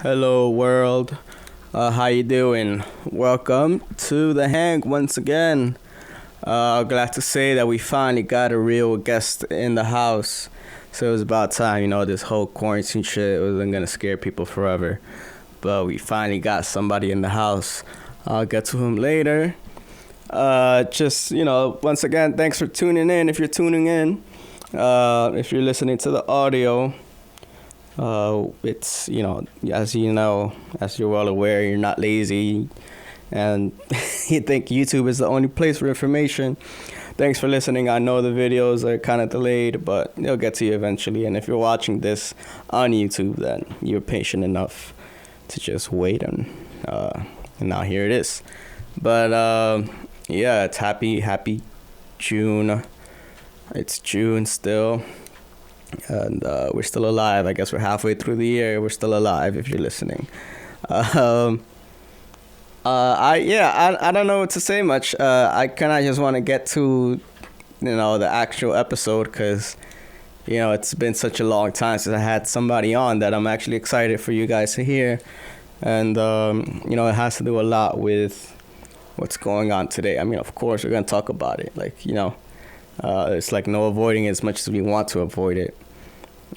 Hello world, how you doing? Welcome to the hang once again. Glad to say that we finally got a real guest in the house. So it was about time, this whole quarantine shit wasn't gonna scare people forever. But we finally got somebody in the house. I'll get to him later. Once again, thanks for tuning in. If you're tuning in, if you're listening to the audio, it's, as you're well aware, you're not lazy and you think YouTube is the only place for information. Thanks for listening. I know the videos are kind of delayed, but they'll get to you eventually. And if you're watching this on YouTube, then you're patient enough to just wait. And now here it is. But it's happy June. It's June still. And we're still alive. I guess we're halfway through the year. We're still alive if you're listening. I don't know what to say much. I kind of just want to get to, the actual episode because, it's been such a long time since I had somebody on that I'm actually excited for you guys to hear. And, it has to do a lot with what's going on today. I mean, of course, we're going to talk about it. It's like no avoiding it as much as we want to avoid it.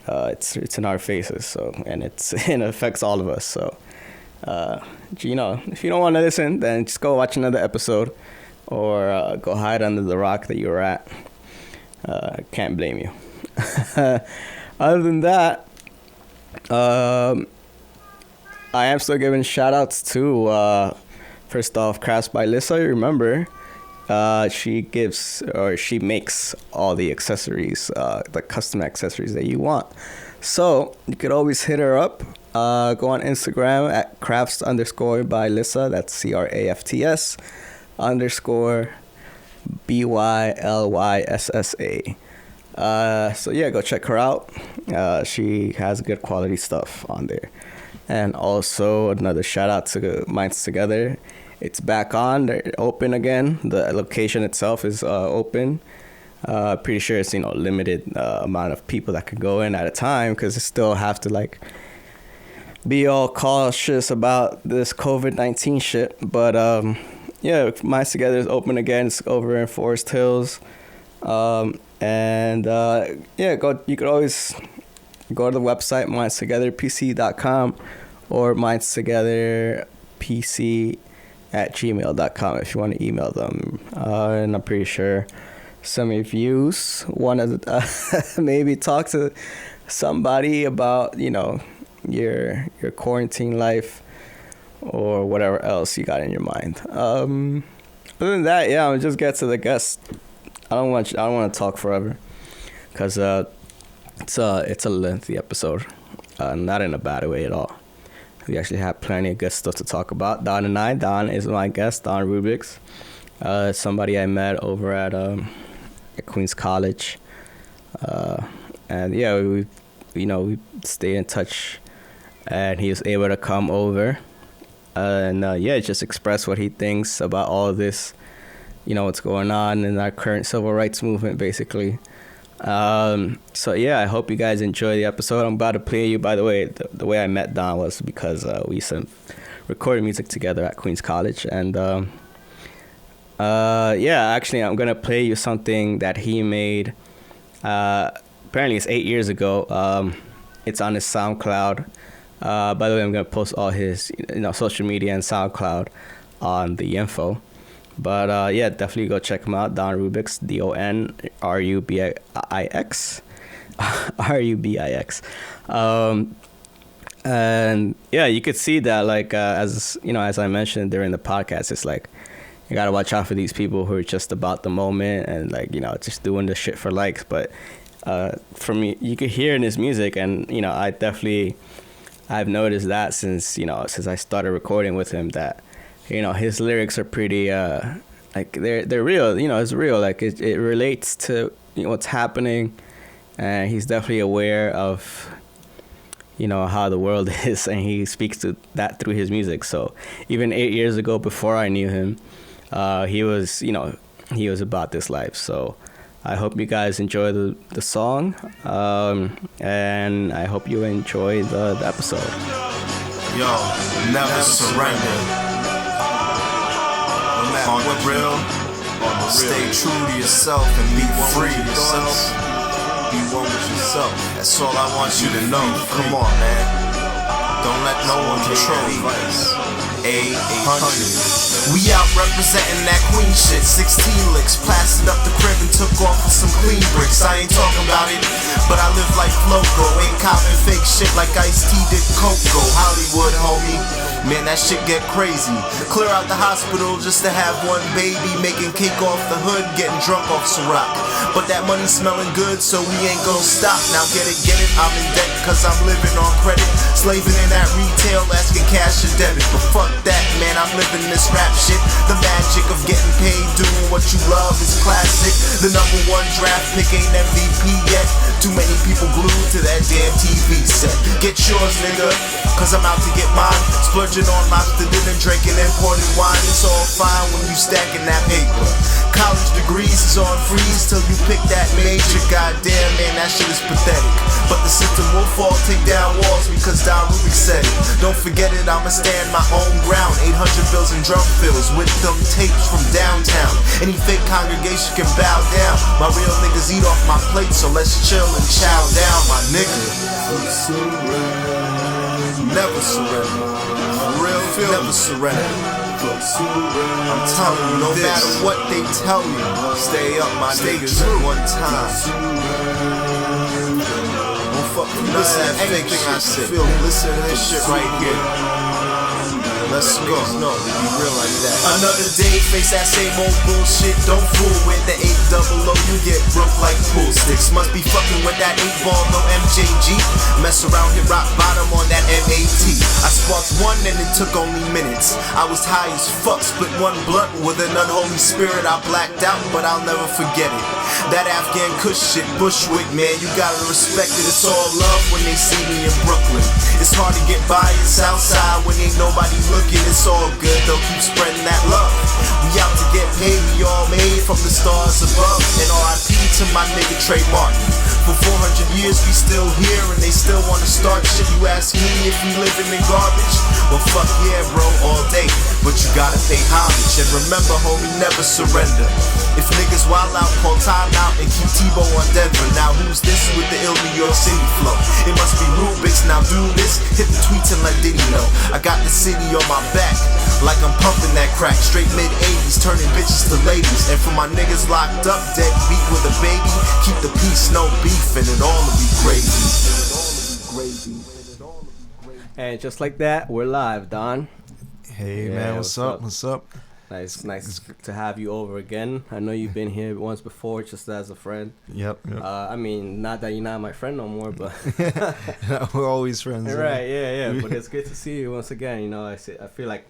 It's in our faces, and it affects all of us. So, if you don't want to listen, then just go watch another episode, or go hide under the rock that you're at. Can't blame you. Other than that, I am still giving shout outs to first off, Crafts by Lissa. You remember? She makes all the accessories, the custom accessories that you want. So you could always hit her up. Go on Instagram at crafts_by Lissa. That's CRAFTS _BYLYSSA. Go check her out. She has good quality stuff on there. And also another shout out to Minds Together. It's back on. They're open again. The location itself is open. Pretty sure it's limited amount of people that could go in at a time because they still have to be all cautious about this COVID-19 shit. But Minds Together is open again. It's over in Forest Hills. You could always go to the website mindstogetherpc.com or mindstogetherpc@gmail.com if you want to email them. And I'm pretty sure some of you want to maybe talk to somebody about, your quarantine life or whatever else you got in your mind. Other than that, I'll just get to the guest. I don't want to talk forever because it's a lengthy episode, not in a bad way at all. We actually have plenty of good stuff to talk about. Don is my guest. Don Rubix, somebody I met over at Queens College, we stayed in touch, and he was able to come over, and just express what he thinks about all of this, what's going on in our current civil rights movement, basically. I hope you guys enjoy the episode. I'm about to play you, by the way, the way I met Don was because we used to record music together at Queens College. And actually I'm going to play you something that he made. Apparently it's 8 years ago. It's on his SoundCloud. By the way, I'm going to post all his social media and SoundCloud on the info. But definitely go check him out. Don Rubix, DonRubix, RUBIX. You could see that as I mentioned during the podcast, it's like you gotta watch out for these people who are just about the moment and just doing the shit for likes. But for me, you could hear in his music, and I've noticed that since I started recording with him that his lyrics are pretty they're real. It's real. It relates to what's happening, and he's definitely aware of how the world is, and he speaks to that through his music. So even 8 years ago, before I knew him, he was about this life. So I hope you guys enjoy the song, and I hope you enjoy the episode. Yo, never surrender. No matter on what real, stay true to yourself and be free to yourself. Be one with yourself. That's all I want you to know. Come on, man. Don't let no one control you. 800. We out representing that queen shit. 16 licks, plastered up the crib and took off with some clean bricks. I ain't talking about it, but I live like Floco. Ain't copping fake shit like Ice-T did Coco. Hollywood, homie. Man, that shit get crazy. Clear out the hospital just to have one baby. Making cake off the hood, getting drunk off Ciroc. But that money smelling good, so we ain't gon' stop. Now get it, I'm in debt, cause I'm living on credit. Slaving in that retail, asking cash or debit. But fuck that, man, I'm living this rap shit. The magic of getting paid, doing what you love is classic. The #1 draft pick ain't MVP yet. Too many people glued to that damn TV set. Get yours, nigga, cause I'm out to get mine. Splurging on lobster dinner, drinking imported wine. It's all fine when you stacking that paper. College degrees is on freeze till you pick that major. Goddamn, man, that shit is pathetic. But the system will fall, take down walls because Don Rubix said it. Don't forget it, I'ma stand my own ground. 800 bills and drum fills with them tapes from downtown. Any fake congregation can bow down. My real niggas eat off my plate, so let's chill and chow down, my nigga. Never surrender. For real, never surrender. I'm telling you, no matter what they tell you, stay up, my niggas, at one time. Don't fuck with listen to anything I say. Listen to this shit right here. Let's go. No, be real like that. Another day, face that same old bullshit. Don't fool with the 800. You get broke like pool sticks. Must be fucking with that 8-ball, no MJG. Mess around, hit rock bottom on that MAT. I sparked one and it took only minutes. I was high as fuck, split one blunt with an unholy spirit. I blacked out, but I'll never forget it. That Afghan Kush shit, Bushwick, man, you gotta respect it. It's all love when they see me in Brooklyn. It's hard to get by in Southside when ain't nobody looking. It's all good, they'll keep spreading that love. We out to get paid, we all made from the stars above. And RIP to my nigga Trey Martin. For 400 years we still here and they still wanna start shit. You ask me if we living in garbage? Well fuck yeah bro, all day. But you gotta pay homage. And remember homie, never surrender. If niggas wild out, call time out and keep Tebow on Denver. Now who's this with the ill New York City flow? It must be Rubix, now do this. Hit the tweets and let Diddy know. I got the city on my back, like I'm pumping that crack. Straight mid-80s, turning bitches to ladies. And for my niggas locked up, dead beat with a baby. Keep the peace, no beef, and it all will be crazy. And just like that, we're live, Don. Hey man, what's up? What's up? Nice to have you over again. I know you've been here once before, just as a friend. Yep. I mean, not that you're not my friend no more, but we're always friends. Right? Yeah. But it's good to see you once again. You know, I feel like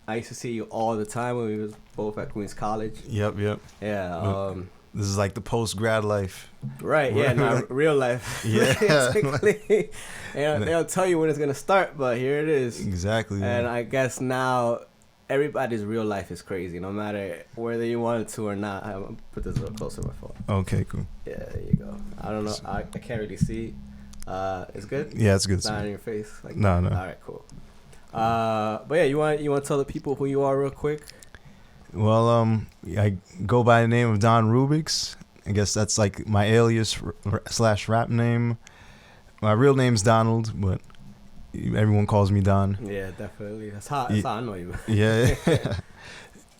I used to see you all the time when we was both at Queens College. Yep. Yeah. This is like the post-grad life. Right. Yeah. Not real life. Yeah. Basically. And they'll tell you when it's gonna start, but here it is. Exactly. And I guess now everybody's real life is crazy, no matter whether you wanted to or not. I'm gonna put this a little closer to my phone. Okay, cool. Yeah, there you go. I don't know. I can't really see. It's good? Yeah, it's good. It's not in your face? Like, no. All right, cool. But yeah, you want to tell the people who you are real quick? Well, I go by the name of Don Rubix. I guess that's like my alias / rap name. My real name's Donald, but everyone calls me Don. Yeah, definitely. That's how I know you. Yeah.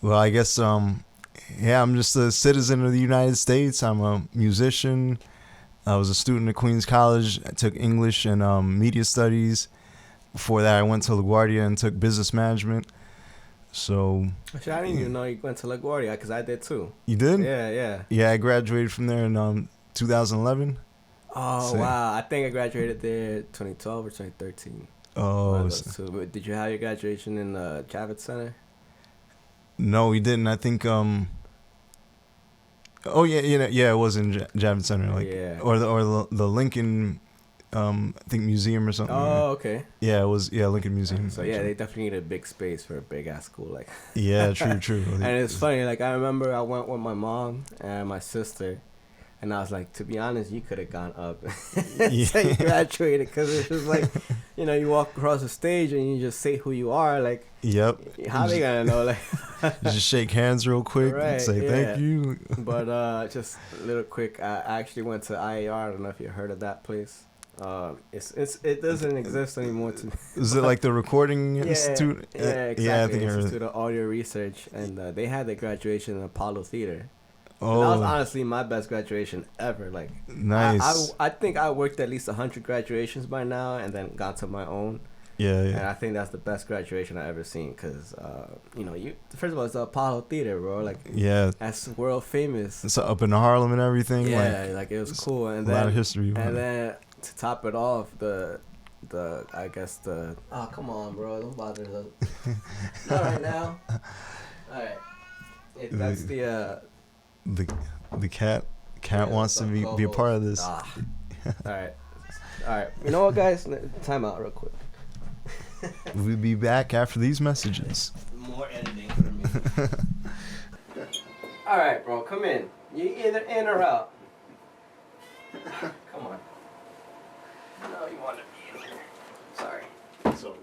Well, I guess I'm just a citizen of the United States. I'm a musician. I was a student at Queens College. I took English and media studies. Before that, I went to LaGuardia and took business management. So actually, I didn't even know you went to LaGuardia because I did too. You did? Yeah. Yeah, I graduated from there in 2011. Oh, wow. I think I graduated there 2012 or 2013. Oh. So, did you have your graduation in the Javits Center? No, we didn't. I think, oh, yeah, it was in Javits Center. Like, yeah. Or the Lincoln, I think, museum or something. Oh, okay. Yeah, it was, Lincoln Museum. So, yeah, they definitely need a big space for a big-ass school. Like. Yeah, true. And it's funny. Like, I remember I went with my mom and my sister. And I was like, to be honest, you could have gone up Yeah. until you graduated, because it's just like, you know, you walk across the stage and you just say who you are. Like, Yep. how they gonna know? Like, You just shake hands real quick Right, and say yeah. thank you. But just a little quick, I actually went to IAR. I don't know if you heard of that place. It doesn't exist anymore. Is it like the recording institute? Yeah, exactly. Yeah, I think I heard Institute it. of Audio Research, and they had their graduation in Apollo Theater. And that was Oh, honestly my best graduation ever. Like, nice. I think I worked at least 100 graduations by now, and then got to my own. Yeah, And yeah. I think that's the best graduation I ever seen, because you know, you first of all, it's the Apollo Theater, bro. Like, Yeah. that's world famous. It's up in Harlem and everything. Yeah, like it was cool. And a lot of then history. and then to top it off, the I guess the oh, come on, bro, don't bother us. Not right now. All right, that's the the cat wants to be a part of this. All right. You know what, guys? Time out real quick. We'll be back after these messages. More editing for me. All right, bro, come in. You either in or out. Come on. No, you want to be in here. Sorry. So,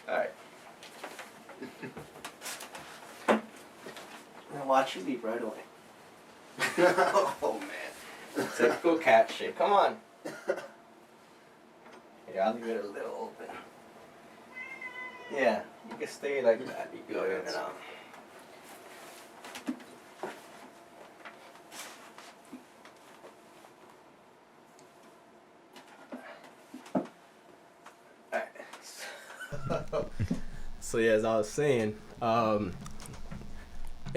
All right. Now watch you leave right away. Oh man. Typical cat shit. Come on. Yeah, I'll leave it a little open. Yeah, you can stay like that. You go in and out. So yeah, as I was saying, yeah,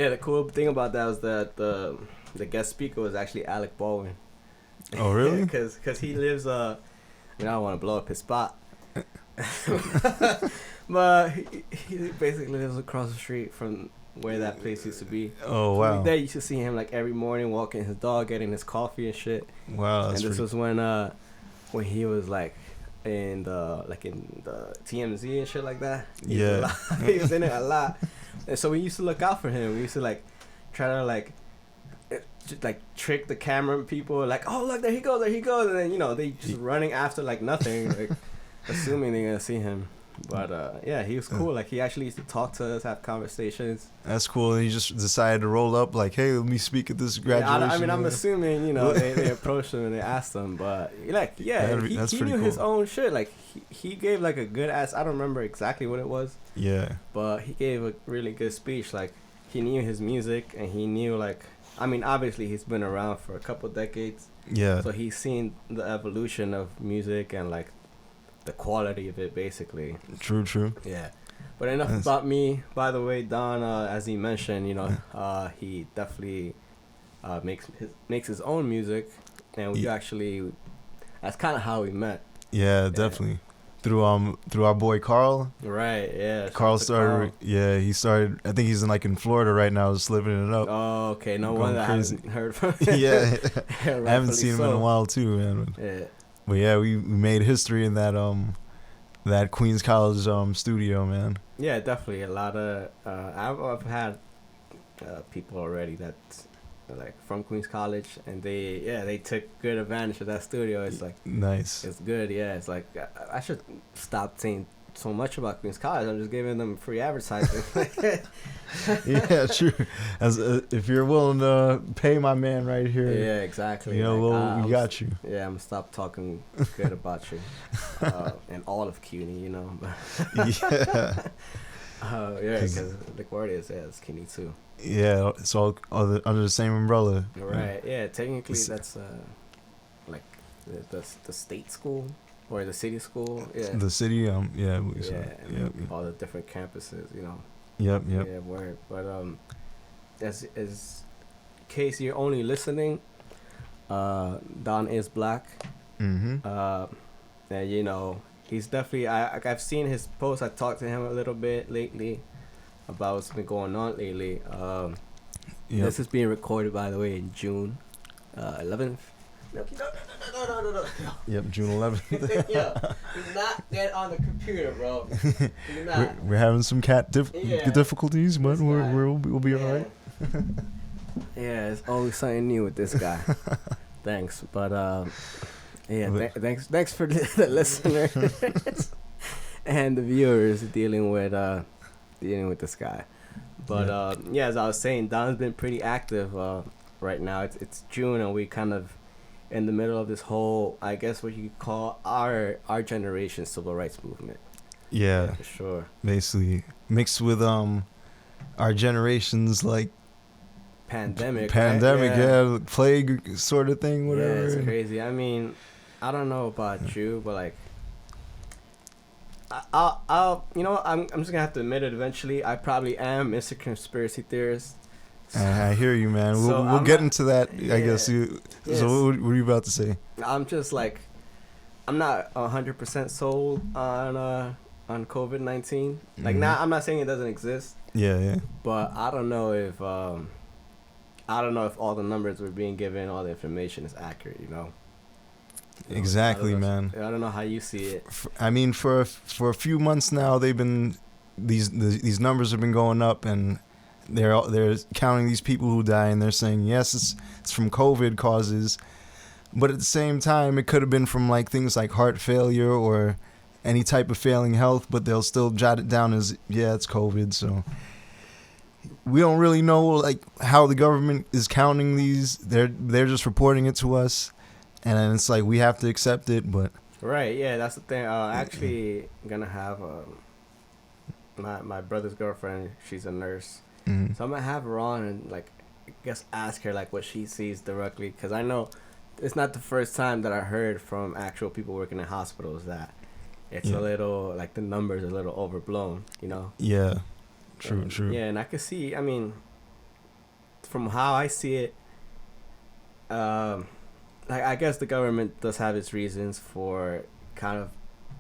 the cool thing about that was that the guest speaker was actually Alec Baldwin. Oh, really? Because he lives I don't want to blow up his spot, but he basically lives across the street from where that place used to be. Oh, wow. There you used to see him like every morning walking his dog, getting his coffee and shit. Wow, that's And this pretty... was when he was like in the TMZ and shit like that. Yeah. He was in it a lot. And so we used to look out for him. We used to like try to just like trick the camera people, like, oh look, there he goes, and then, you know, they just running after like nothing, like assuming they're gonna see him. But yeah, he was cool. Like, he actually used to talk to us, have conversations. That's cool. And he just decided to roll up like, hey, let me speak at this graduation. Yeah, I mean, I'm assuming, you know, they approached him and they asked him, but like, yeah, he knew his own shit. Like, he gave like a good ass. I don't remember exactly what it was. Yeah. But he gave a really good speech. Like, he knew his music, and he knew, like, I mean, obviously he's been around for a couple decades. Yeah. So he's seen the evolution of music and like the quality of it, basically. True. Yeah. But enough about me. By the way, Don, as he mentioned, you know, he definitely makes his own music, and we actually, that's kind of how we met. Yeah, definitely. Through our boy Carl. Right. Yeah. Carl started. Yeah, he started. I think he's in Florida right now, just living it up. Oh, okay. No wonder I haven't heard from him. Yeah, I haven't seen him in a while too, man. Yeah. But yeah, we made history in that Queens College studio, man. Yeah, definitely. A lot of I've had people already that like from Queens College, and they took good advantage of that studio. It's like nice. It's good. Yeah, it's like I should stop saying so much about Queens College. I'm just giving them free advertising. Yeah, true. As if you're willing to pay my man right here. Yeah, exactly. You know, we got you. Yeah, I'm gonna stop talking good about you and all of CUNY. You know. Yeah. Yeah, because LaGuardia is CUNY too. Yeah, it's all under the same umbrella. Right. Yeah. Technically, that's like the state school or the city school. Yeah. The city. Yeah. Yeah. All the different campuses. You know. Yep. Yeah. Word. But as in case you're only listening, Don is black. Mm-hmm. And you know, he's definitely. I've seen his posts. I talked to him a little bit lately about what's been going on lately. This is being recorded, by the way, in June 11th. No. Yep, June 11th. Yo, do not get on the computer, bro. Do not. We're having some difficulties, but we'll be alright. Yeah, it's always something new with this guy. Thanks, but yeah, thanks for the listeners and the viewers dealing with this guy. But yeah, as I was saying, Don's been pretty active right now. It's June, and we kind of in the middle of this whole, I guess what you could call our generation's civil rights movement. Yeah, for sure. Basically mixed with our generation's like pandemic, yeah, plague sort of thing, whatever. Yeah, it's crazy. I mean, I don't know about you, but like, I'll you know, I'm just gonna have to admit it eventually. I probably am Mr. Conspiracy Theorist. I hear you, man. So we'll get into that, yeah, I guess. yes. So what are you about to say? I'm just like, I'm not 100% sold on COVID-19. Like, now I'm not saying it doesn't exist. Yeah. But I don't know if all the numbers we're being given, all the information is accurate. You know. Exactly, man. I don't know how you see it. I mean, for a few months now, they've been these numbers have been going up, and they're counting these people who die, and they're saying yes, it's from COVID causes, but at the same time, it could have been from like things like heart failure or any type of failing health, but they'll still jot it down as it's COVID. So we don't really know like how the government is counting these. They're just reporting it to us, and then it's like we have to accept it. But right, yeah, that's the thing. Actually, gonna have my brother's girlfriend. She's a nurse. Mm-hmm. So I'm gonna have her on and like, I guess ask her like what she sees directly, because I know it's not the first time that I heard from actual people working in hospitals that it's a little like the numbers are a little overblown, you know. Yeah, true. Yeah, and I could see. I mean, from how I see it, like I guess the government does have its reasons for kind of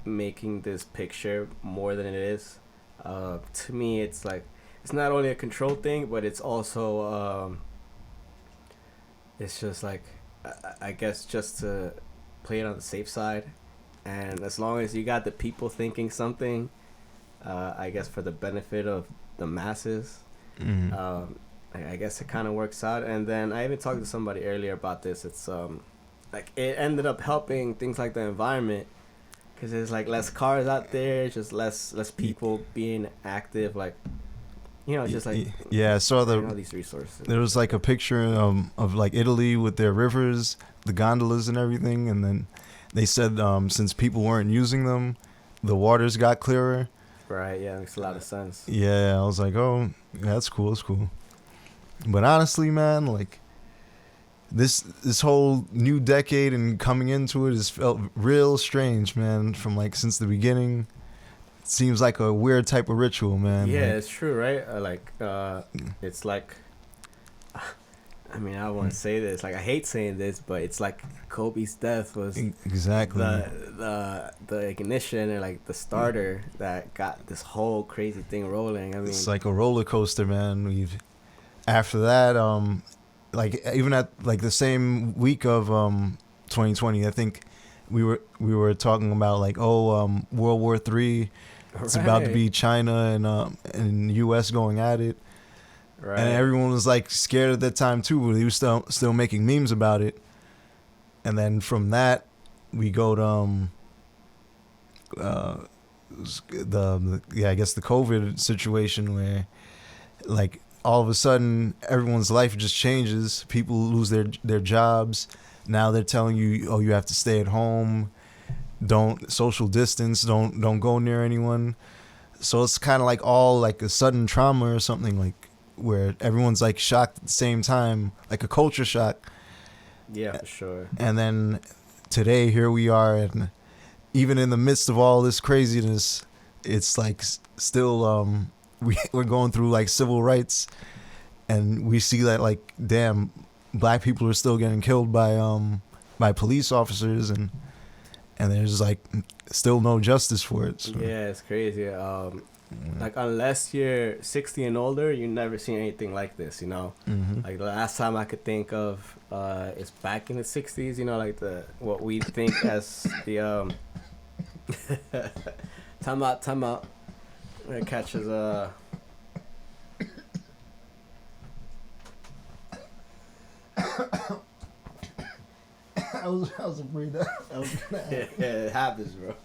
making this picture more than it is. To me, it's like, it's not only a control thing, but it's also it's just like, I guess just to play it on the safe side. And as long as you got the people thinking something, I guess for the benefit of the masses, I guess it kind of works out. And then I even talked to somebody earlier about this. It's like it ended up helping things like the environment, because there's like less cars out there, just less people being active, like, you know, just like, I saw these resources. There was like a picture of like Italy with their rivers, the gondolas and everything, and then they said since people weren't using them, the waters got clearer. Right. Yeah, makes a lot of sense. Yeah, I was like, oh, yeah, that's cool. It's cool. But honestly, man, like this whole new decade and coming into it has felt real strange, man. From like since the beginning. Seems like a weird type of ritual, man. Yeah, like, it's true, right? It's like, I mean, I won't say this. Like, I hate saying this, but it's like Kobe's death was exactly the ignition and like the starter that got this whole crazy thing rolling. I mean, it's like a roller coaster, man. After that, like even at like the same week of 2020, I think we were talking about like World War III. It's about to be China and U.S. going at it, right? And everyone was like scared at that time too. But he was still making memes about it. And then from that, we go to I guess the COVID situation where like all of a sudden everyone's life just changes. People lose their jobs. Now they're telling you, oh, you have to stay at home. Don't social distance. Don't go near anyone. So it's kind of like all like a sudden trauma or something, like where everyone's like shocked at the same time, like a culture shock. Yeah, for sure. And then today here we are, and even in the midst of all this craziness, it's like still we're going through like civil rights, and we see that like damn, black people are still getting killed by police officers, and there's like still no justice for it. So. Yeah, it's crazy. Like unless you're 60 and older, you never seen anything like this, you know. Mm-hmm. Like the last time I could think of is back in the 60s, you know, like what we think as the time out. It catches was afraid that I was gonna Yeah, it happens, bro.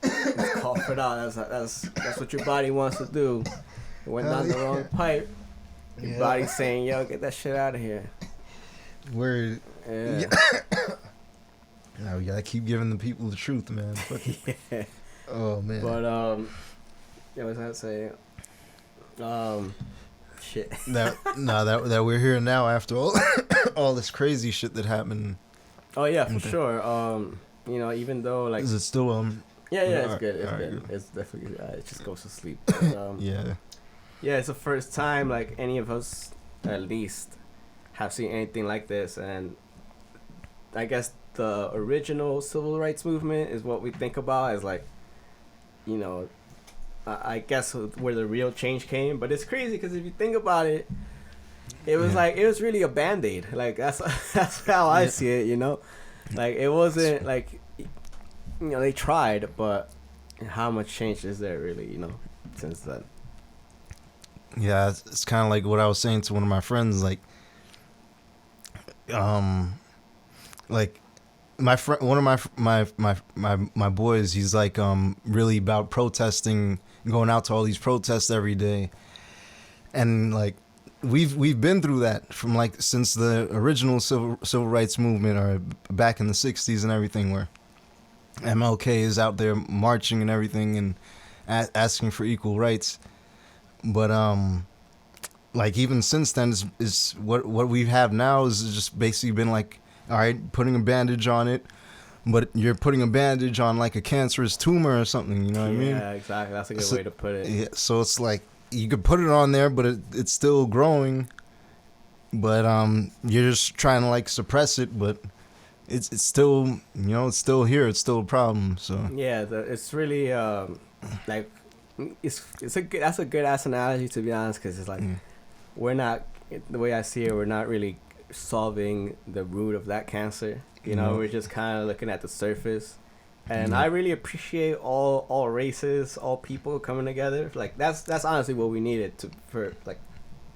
Just cough it out. That's what your body wants to do. It went down the wrong pipe. Your body's saying, "Yo, get that shit out of here." Word. Yeah. Now we gotta keep giving the people the truth, man. Yeah. Oh man. But yeah, what was I saying? Shit. that we're here now after all this crazy shit that happened. Oh yeah, for sure. You know, even though like. Is it still Yeah, it's good. It's right, good. good. It's definitely. It just goes to sleep. But, Yeah. Yeah, it's the first time like any of us, at least, have seen anything like this, and I guess the original civil rights movement is what we think about as like, you know, I guess where the real change came. But it's crazy because if you think about it, it was like it was really a Band-Aid. Like that's how I see it. You know, like it wasn't like, you know, they tried, but how much change is there really? You know, since then. Yeah, it's kind of like what I was saying to one of my friends, like my friend, one of my boys, he's like really about protesting, going out to all these protests every day, and like we've been through that from like since the original civil rights movement, or back in the 60s and everything, where MLK is out there marching and everything and asking for equal rights. But like even since then, is what we have now is just basically been like, all right, putting a bandage on it, but you're putting a bandage on like a cancerous tumor or something. You know what I mean? Yeah, exactly. That's a good way to put it. Yeah, so it's like you could put it on there, but it's still growing. But you're just trying to like suppress it, but it's still, you know, it's still here. It's still a problem. So yeah, it's really like. That's a good ass analogy, to be honest, because it's like we're not, the way I see it, we're not really solving the root of that cancer. You know, we're just kind of looking at the surface, and I really appreciate all races, all people coming together. Like that's honestly what we needed for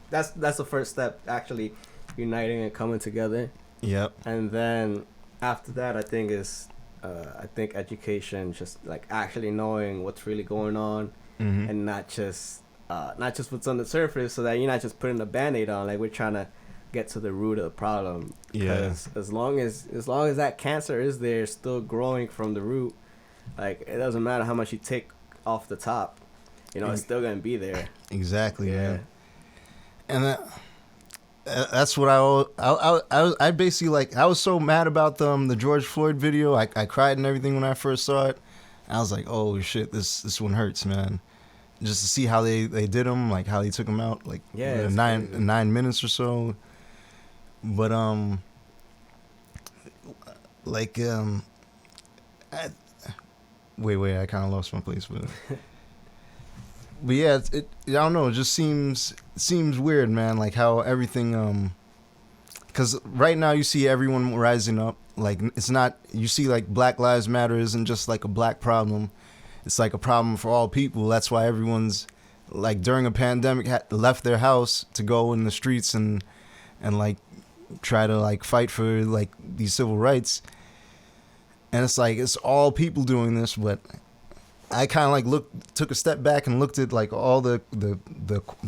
that's the first step, actually uniting and coming together. Yep. And then after that, I think is education, just like actually knowing what's really going on. Mm-hmm. And not just what's on the surface, so that you're not just putting a Band-Aid on. Like we're trying to get to the root of the problem. Because as long as that cancer is there, still growing from the root, like it doesn't matter how much you take off the top, you know, it's still gonna be there. Exactly, man. And that's what I basically like. I was so mad about the George Floyd video. I cried and everything when I first saw it. I was like, oh shit, this one hurts, man. Just to see how they did him, like how they took him out, like in 9 minutes or so. But wait, I kind of lost my place, but yeah, it I don't know, it just seems weird, man. Like how everything because right now you see everyone rising up. Like it's not, you see like Black Lives Matter isn't just like a black problem, it's like a problem for all people. That's why everyone's like during a pandemic left their house to go in the streets and like try to like fight for like these civil rights. And it's like it's all people doing this, but I kind of like took a step back and looked at like all the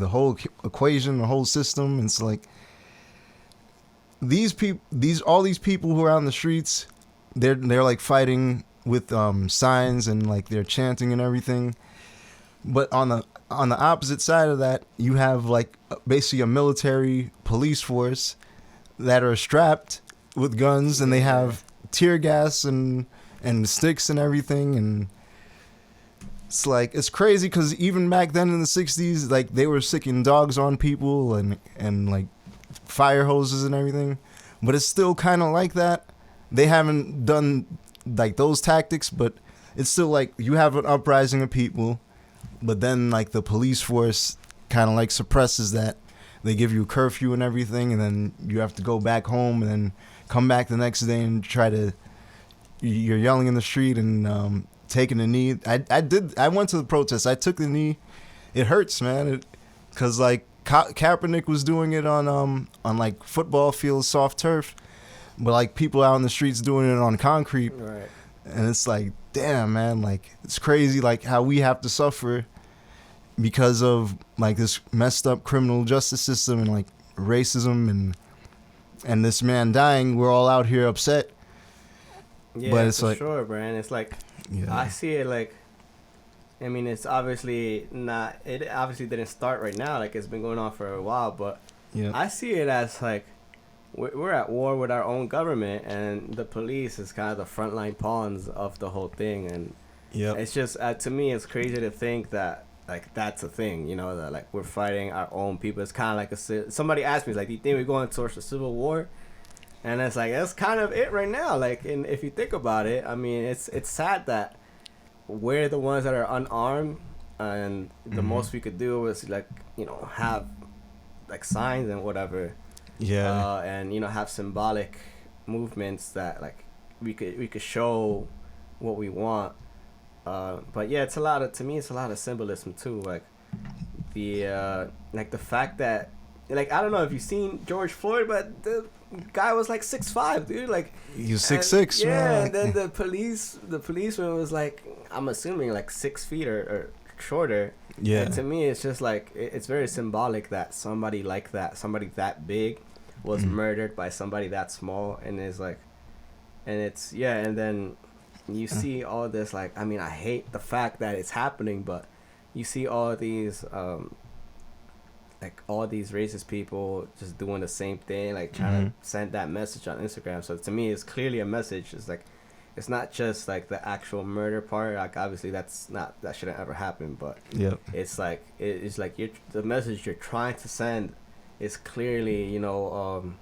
whole equation, the whole system, and it's like all these people who are on the streets, they're like fighting with signs and like they're chanting and everything. But on the opposite side of that, you have like basically a military police force that are strapped with guns, and they have tear gas and sticks and everything. And it's like, it's crazy because even back then in the 60s, like they were sicking dogs on people and like fire hoses and everything. But it's still kind of like that. They haven't done like those tactics, but it's still like you have an uprising of people, but then like the police force kind of like suppresses that. They give you a curfew and everything, and then you have to go back home and then come back the next day and you're yelling in the street and taking a knee. I went to the protest. I took the knee. It hurts, man. Cause like Kaepernick was doing it on like football fields, soft turf, but like people out in the streets doing it on concrete. Right. And it's like, damn, man, like it's crazy like how we have to suffer because of like this messed up criminal justice system and like racism and this man dying. We're all out here upset. Yeah, but it's for like, sure, man. It's like, yeah. I see it like, I mean, it's obviously not, it obviously didn't start right now. Like, it's been going on for a while, but Yeah. I see it as like, we're at war with our own government, and the police is kind of the frontline pawns of the whole thing. And Yeah. it's just, to me, it's crazy to think that, like, that's a thing, you know, that, like, we're fighting our own people. It's kind of like somebody asked me, like, do you think we're going towards a civil war? And it's like, that's kind of it right now. Like, and if you think about it, I mean, it's sad that we're the ones that are unarmed, and the most we could do is, like, you know, have, like, signs and whatever. Yeah. And, you know, have symbolic movements that, like, we could show what we want. But yeah, to me it's a lot of symbolism too, like the fact that, like, I don't know if you've seen George Floyd, but the guy was like 6'5", dude, like He was 6'6", yeah, man. and then the policeman was like, I'm assuming like 6 feet or shorter. Yeah. And to me it's just like, it's very symbolic that somebody like that, somebody that big was murdered by somebody that small. And it's like, and it's, yeah, and then you see all this, like, I mean, I hate the fact that it's happening, but you see all these like all these racist people just doing the same thing, like trying to send that message on Instagram. So to me, it's clearly a message. It's like, it's not just like the actual murder part. Like, obviously that shouldn't ever happen, but Yep. it's like, it's like the message you're trying to send is clearly, you know,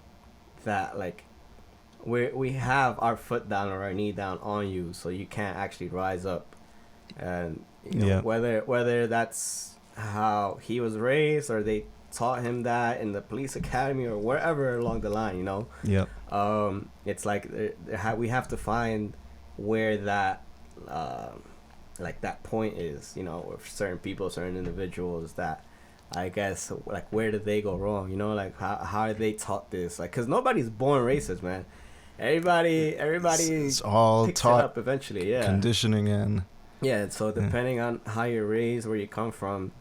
that, like, we have our foot down or our knee down on you, so you can't actually rise up. And, you know, whether that's how he was raised or they taught him that in the police academy or wherever along the line, you know. Yep. It's like we have to find where that like that point is, you know, with certain people, certain individuals, that I guess, like, where did they go wrong, you know, like how are they taught this, like, because nobody's born racist, man. Everybody It's all picks taught it up eventually. Yeah, conditioning and yeah. So depending on how you're raised, where you come from,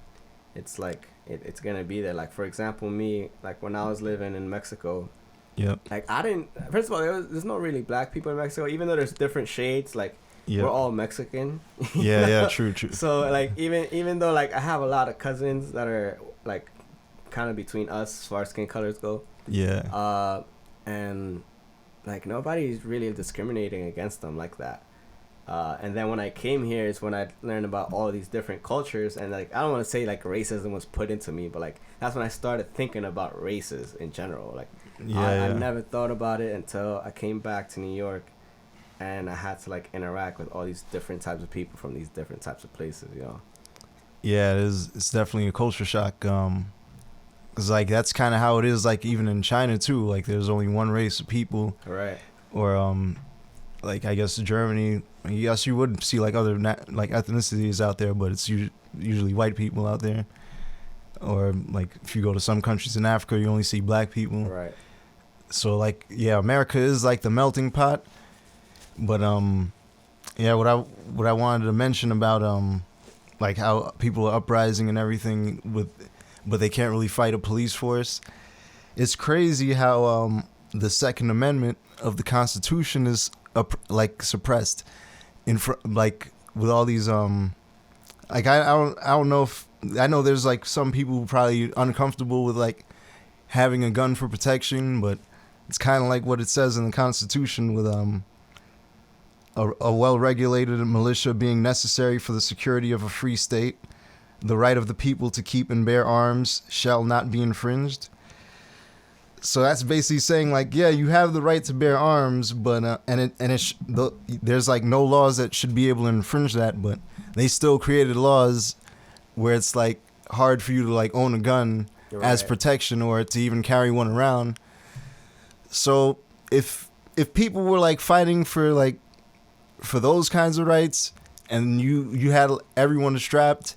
it's like it's gonna be there. Like, for example, me, like, when I was living in Mexico, Yep. like, I didn't, first of all, there's no really black people in Mexico, even though there's different shades. Like, Yep. we're all Mexican. Yeah, true. So, like, even though, like, I have a lot of cousins that are, like, kind of between us as far as skin colors go. Yeah. And, like, nobody's really discriminating against them like that. And then when I came here is when I learned about all these different cultures, and, like, I don't want to say, like, racism was put into me, but, like, that's when I started thinking about races in general. Like, I never thought about it until I came back to New York, and I had to, like, interact with all these different types of people from these different types of places, you know. Yeah, it's definitely a culture shock. 'Cause, like, that's kind of how it is, like, even in China too. Like, there's only one race of people. Right. Or like, I guess Germany. Yes, you would see like other like ethnicities out there, but it's usually white people out there. Or like if you go to some countries in Africa, you only see black people. Right. So, like, yeah, America is like the melting pot. But yeah, what I wanted to mention about like how people are uprising and everything but they can't really fight a police force. It's crazy how the Second Amendment of the Constitution is like suppressed like with all these like I don't know if I know there's like some people who probably uncomfortable with like having a gun for protection, but it's kind of like what it says in the Constitution with a well-regulated militia being necessary for the security of a free state. The right of the people to keep and bear arms shall not be infringed. So that's basically saying, like, yeah, you have the right to bear arms, but there's like no laws that should be able to infringe that, but they still created laws where it's like hard for you to like own a gun as protection or to even carry one around. So if people were like fighting for those kinds of rights and you had everyone strapped,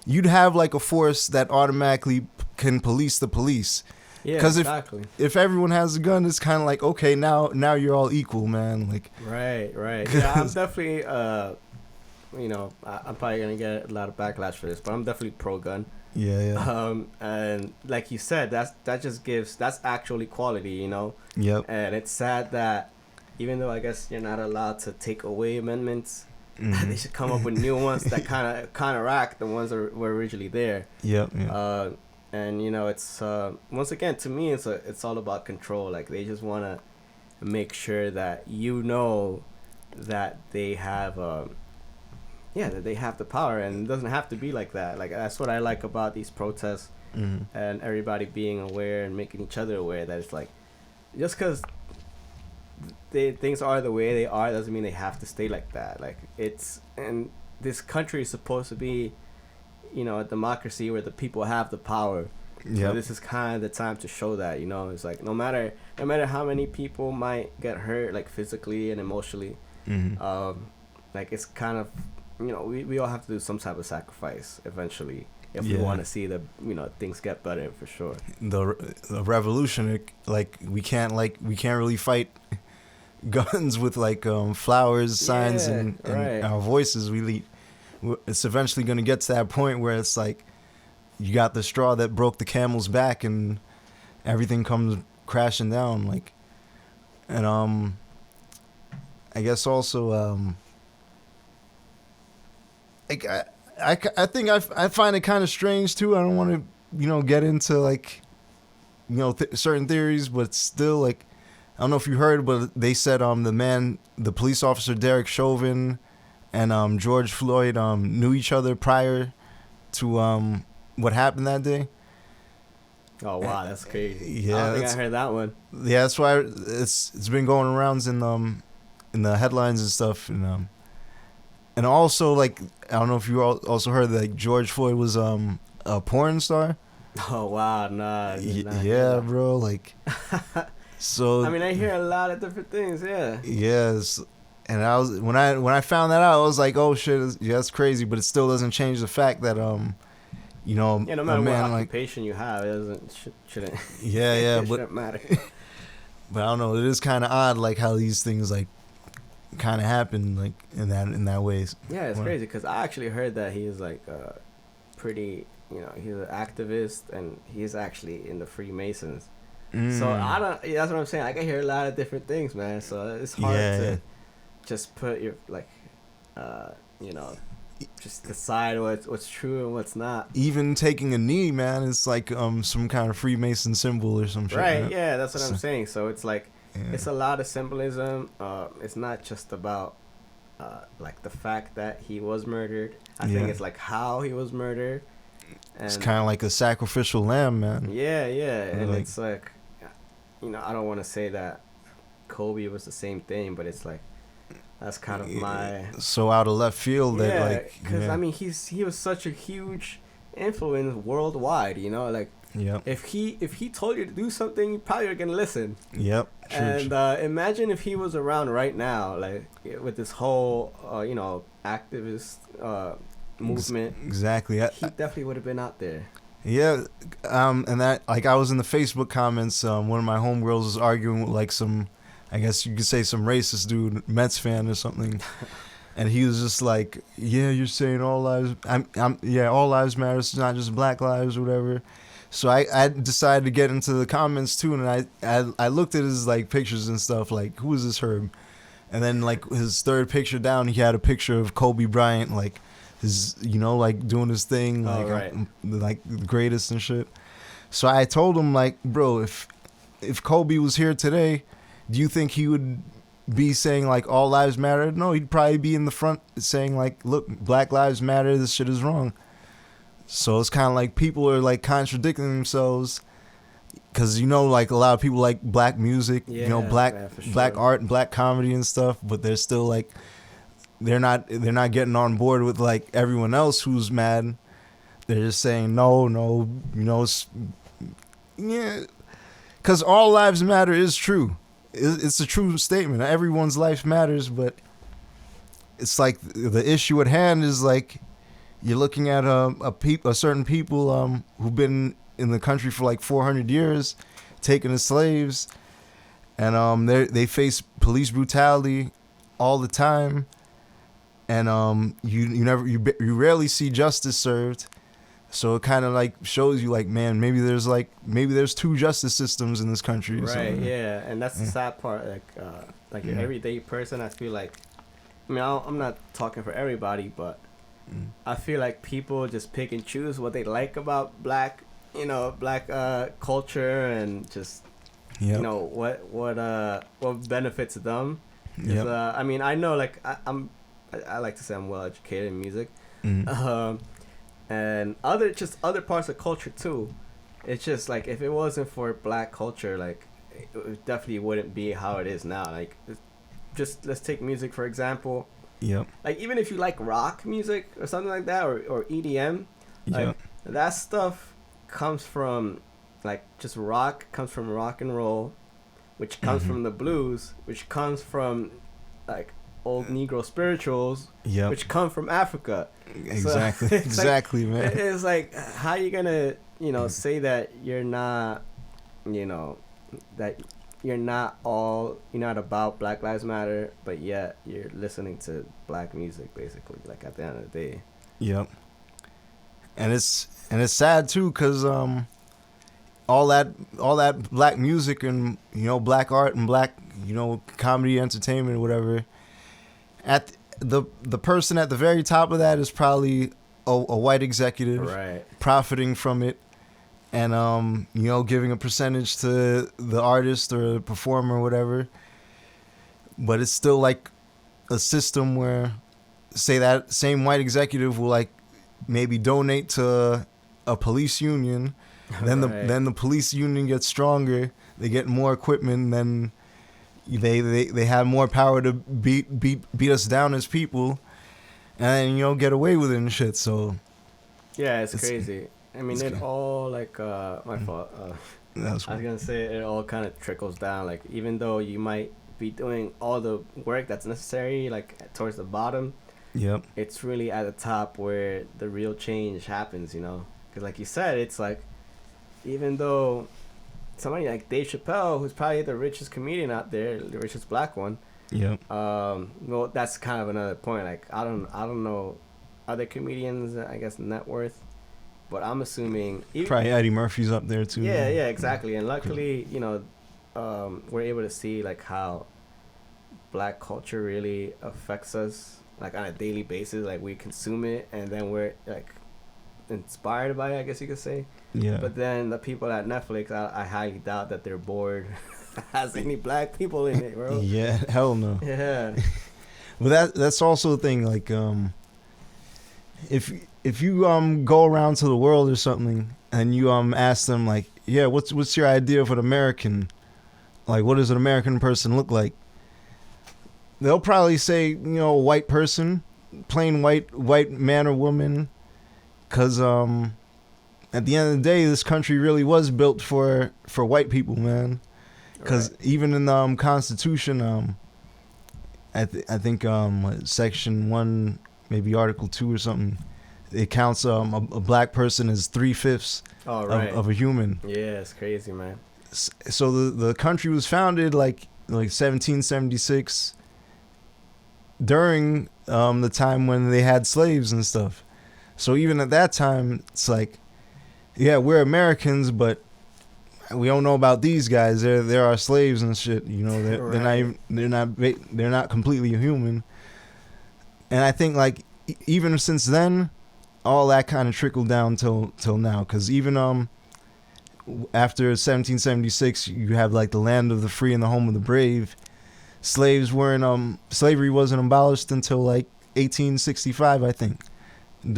you'd have like a force that automatically can police the police. Yeah, Because exactly. if everyone has a gun, it's kind of like, okay, now you're all equal, man. Like, Right. Yeah, I'm definitely I'm probably gonna get a lot of backlash for this, but I'm definitely pro gun. yeah. And like you said, that's actual equality, Yep. And it's sad that even though I guess you're not allowed to take away amendments, they should come up with new ones that kind of counteract the ones that were originally there. Yep. And it's once again, to me, it's all about control. Like, they just want to make sure that that they have that they have the power, and it doesn't have to be like that. Like, that's what I like about these protests, and everybody being aware and making each other aware that it's like, just because things are the way they are doesn't mean they have to stay like that. Like, and this country is supposed to be, a democracy where the people have the power. So this is kind of the time to show that. It's like, no matter how many people might get hurt, like physically and emotionally, like, it's kind of, we all have to do some type of sacrifice eventually if we want to see the things get better, for sure. The revolution, like, we can't really fight guns with like flowers, signs, and our voices. It's eventually going to get to that point where it's like, you got the straw that broke the camel's back, and everything comes crashing down. Like, and I guess also like, I think I find it kind of strange too. I don't want to get into like certain theories, but still, like, I don't know if you heard, but they said the police officer Derek Chauvin and George Floyd knew each other prior to what happened that day. Oh wow, that's crazy. Yeah, I don't think I heard that one. Yeah, that's why it's been going around in the headlines and stuff, and also, like, I don't know if you also heard that, like, George Floyd was a porn star. Oh wow, nah. Yeah, bro, like. So I mean, I hear a lot of different things. Yeah. Yes, and I was when I found that out, I was like, oh shit, that's crazy. But it still doesn't change the fact that no matter what occupation you have, it shouldn't. Yeah, it shouldn't matter. But I don't know. It is kind of odd, like, how these things like kind of happen, like, in that way. Yeah, it's crazy because I actually heard that he is like pretty. He's an activist, and he's actually in the Freemasons. So that's what I'm saying. I can hear a lot of different things, man. So it's hard to just put your just decide what's true and what's not. Even taking a knee, man, it's like some kind of Freemason symbol or some shit. Right? Yeah, that's what I'm saying. So it's like it's a lot of symbolism. It's not just about like the fact that he was murdered. I think it's like how he was murdered. And it's kind of like a sacrificial lamb, man. Yeah, and like, it's like, I don't want to say that Kobe was the same thing, but it's like, that's kind of my... So out of left field that, like... because, I mean, he was such a huge influence worldwide, like, if he told you to do something, you probably are going to listen. Yep, true. And imagine if he was around right now, like, with this whole, activist movement. Exactly. He definitely would have been out there. Yeah, and that, like, I was in the Facebook comments. One of my homegirls was arguing with, like, some, I guess you could say, some racist dude, Mets fan or something, and he was just like, "Yeah, you're saying all lives, all lives matter. It's not just black lives or whatever." So I decided to get into the comments too, and I looked at his, like, pictures and stuff, like, who is this Herb? And then, like, his third picture down, he had a picture of Kobe Bryant, like, his, like, doing his thing, like, like the greatest and shit. So I told him, like, bro, if Kobe was here today, do you think he would be saying, like, all lives matter? No, he'd probably be in the front saying, like, look, black lives matter, this shit is wrong. So it's kind of like people are, like, contradicting themselves, because, like, a lot of people like black music, black art and black comedy and stuff, but they're still, like, they're not getting on board with, like, everyone else who's mad. They're just saying no, because all lives matter is true. It's a true statement. Everyone's life matters, but it's like the issue at hand is, like, you're looking at a certain people who've been in the country for like 400 years, taking the slaves, and they face police brutality all the time, and you rarely see justice served. So it kind of like shows you like, man, maybe there's two justice systems in this country. Or right. something. Yeah, and that's the sad part. Like your everyday person, I feel like. I mean, I'm not talking for everybody, but I feel like people just pick and choose what they like about black culture, and just what benefits them. I mean, I know, like I like to say I'm well educated in music, and other parts of culture too. It's just like, if it wasn't for black culture, like it definitely wouldn't be how it is now. Like, just let's take music for example. Yep. Like, even if you like rock music or something like that, or EDM, like that stuff comes from, like, just rock comes from rock and roll, which comes from the blues, which comes from like old Negro spirituals, which come from Africa. Exactly. So exactly, like, man. It's like, how you gonna say that you're not that you're not about Black Lives Matter, but yet you're listening to black music, basically, like, at the end of the day. Yep. And it's sad too, cause all that black music and black art and black comedy, entertainment, whatever, at the person at the very top of that is probably a white executive, right, profiting from it, and giving a percentage to the artist or the performer or whatever. But it's still like a system where, say, that same white executive will like maybe donate to a police union, then the police union gets stronger, they get more equipment, then they have more power to beat us down as people, and get away with it and shit. So yeah, it's crazy. I mean, it all, like, my fault. I was gonna say, it all kind of trickles down. Like, even though you might be doing all the work that's necessary, like, towards the bottom, it's really at the top where the real change happens, Because, like you said, it's like, even though somebody like Dave Chappelle, who's probably the richest comedian out there, the richest black one, well, that's kind of another point. Like, I don't know other comedians, I guess, net worth. But I'm assuming probably Eddie Murphy's up there too. Yeah, exactly. And luckily, we're able to see, like, how black culture really affects us, like, on a daily basis. Like, we consume it, and then we're, like, inspired by it, I guess you could say. Yeah. But then the people at Netflix, I highly doubt that they're bored has any black people in it, bro. Yeah, hell no. Yeah. But that's also the thing. Like, if you go around to the world or something, and you ask them, like, yeah, what's your idea of an American? Like, what does an American person look like? They'll probably say, a white person, plain white man or woman, because at the end of the day, this country really was built for white people, man. Because even in the Constitution, I think Section 1, maybe Article 2 or something, it counts a black person as 3/5 of a human. Yeah, it's crazy, man. So the country was founded like 1776, during the time when they had slaves and stuff. So even at that time, it's like, yeah, we're Americans, but we don't know about these guys. They're our slaves and shit. They're not completely human. And I think, like, even since then, all that kind of trickled down till now. Because even after 1776, you have, like, the land of the free and the home of the brave. Slavery wasn't abolished until like 1865, I think.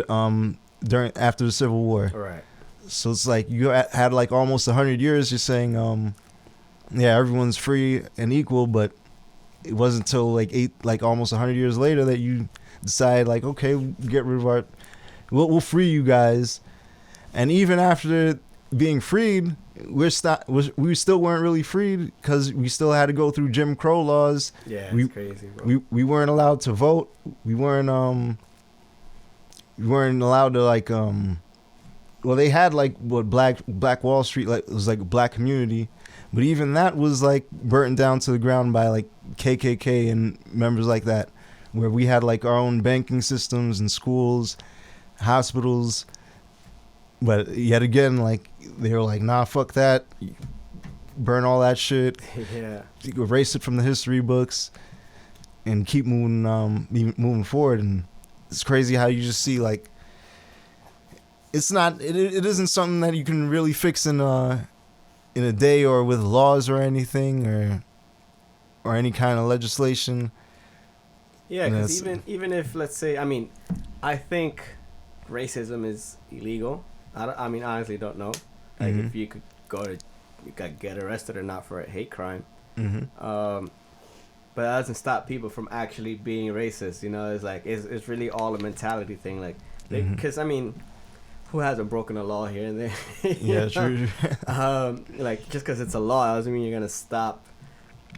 After the Civil War. Right. So it's like you had like almost 100 years just saying, yeah, everyone's free and equal, but it wasn't until like almost 100 years later that you decide, like, okay, get rid of we'll free you guys. And even after being freed, we still weren't really freed, because we still had to go through Jim Crow laws. Yeah, it's crazy, bro. We weren't allowed to vote. We weren't allowed to, like, well, they had like what Black Wall Street, like it was like a black community, but even that was like burnt down to the ground by like KKK and members like that, where we had like our own banking systems and schools, hospitals, but yet again, like they were like, nah, fuck that, burn all that shit, Yeah. erase it from the history books, and keep moving forward. And it's crazy how you just see like it isn't something that you can really fix in a day or with laws or anything or any kind of legislation. Yeah, because even if, let's say, I mean, I think racism is illegal. I mean, honestly, don't know. Like, if you could get arrested or not for a hate crime. But that doesn't stop people from actually being racist. You know, it's like, it's really all a mentality thing. Like, because, I mean, who hasn't broken a law here and there? Yeah, true. Like, just because it's a law doesn't mean you're going to stop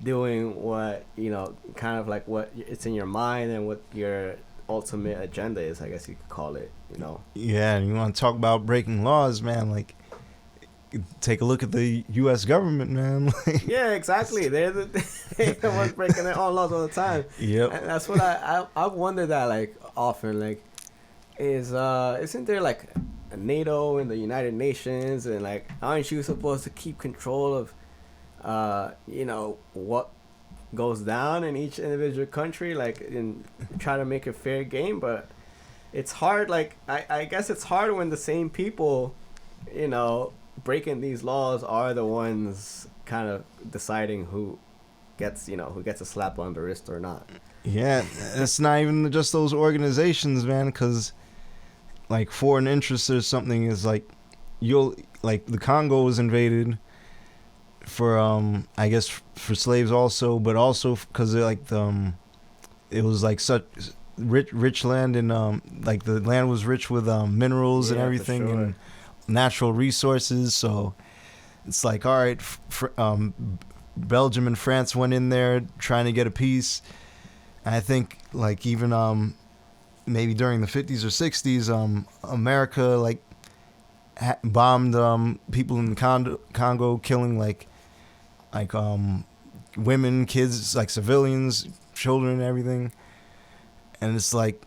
doing what, you know, kind of like what it's in your mind and what your ultimate agenda is, I guess you could call it, you know. Yeah, and you want to talk about breaking laws, man, like, take a look at the U.S. government, man. Yeah, exactly. They're the ones breaking their own laws all the time. Yep. And that's what I wonder that, like, often, like, isn't there, like, a NATO and the United Nations, and, like, aren't you supposed to keep control of, you know, what goes down in each individual country, like, and try to make a fair game? But it's hard, like, I guess it's hard when the same people, you know, breaking these laws are the ones kind of deciding who gets a slap on the wrist or not. Yeah, it's not even just those organizations, man, because like foreign interests or something is like, the Congo was invaded for I guess for slaves also, but also because like it was like such rich land, and like the land was rich with minerals and everything, for sure. and natural resources. So it's like, all right, Belgium and France went in there trying to get a peace. And I think like even maybe during the 50s or 60s, America like bombed people in the Congo, killing like women, kids, like civilians, children, and everything. And it's like,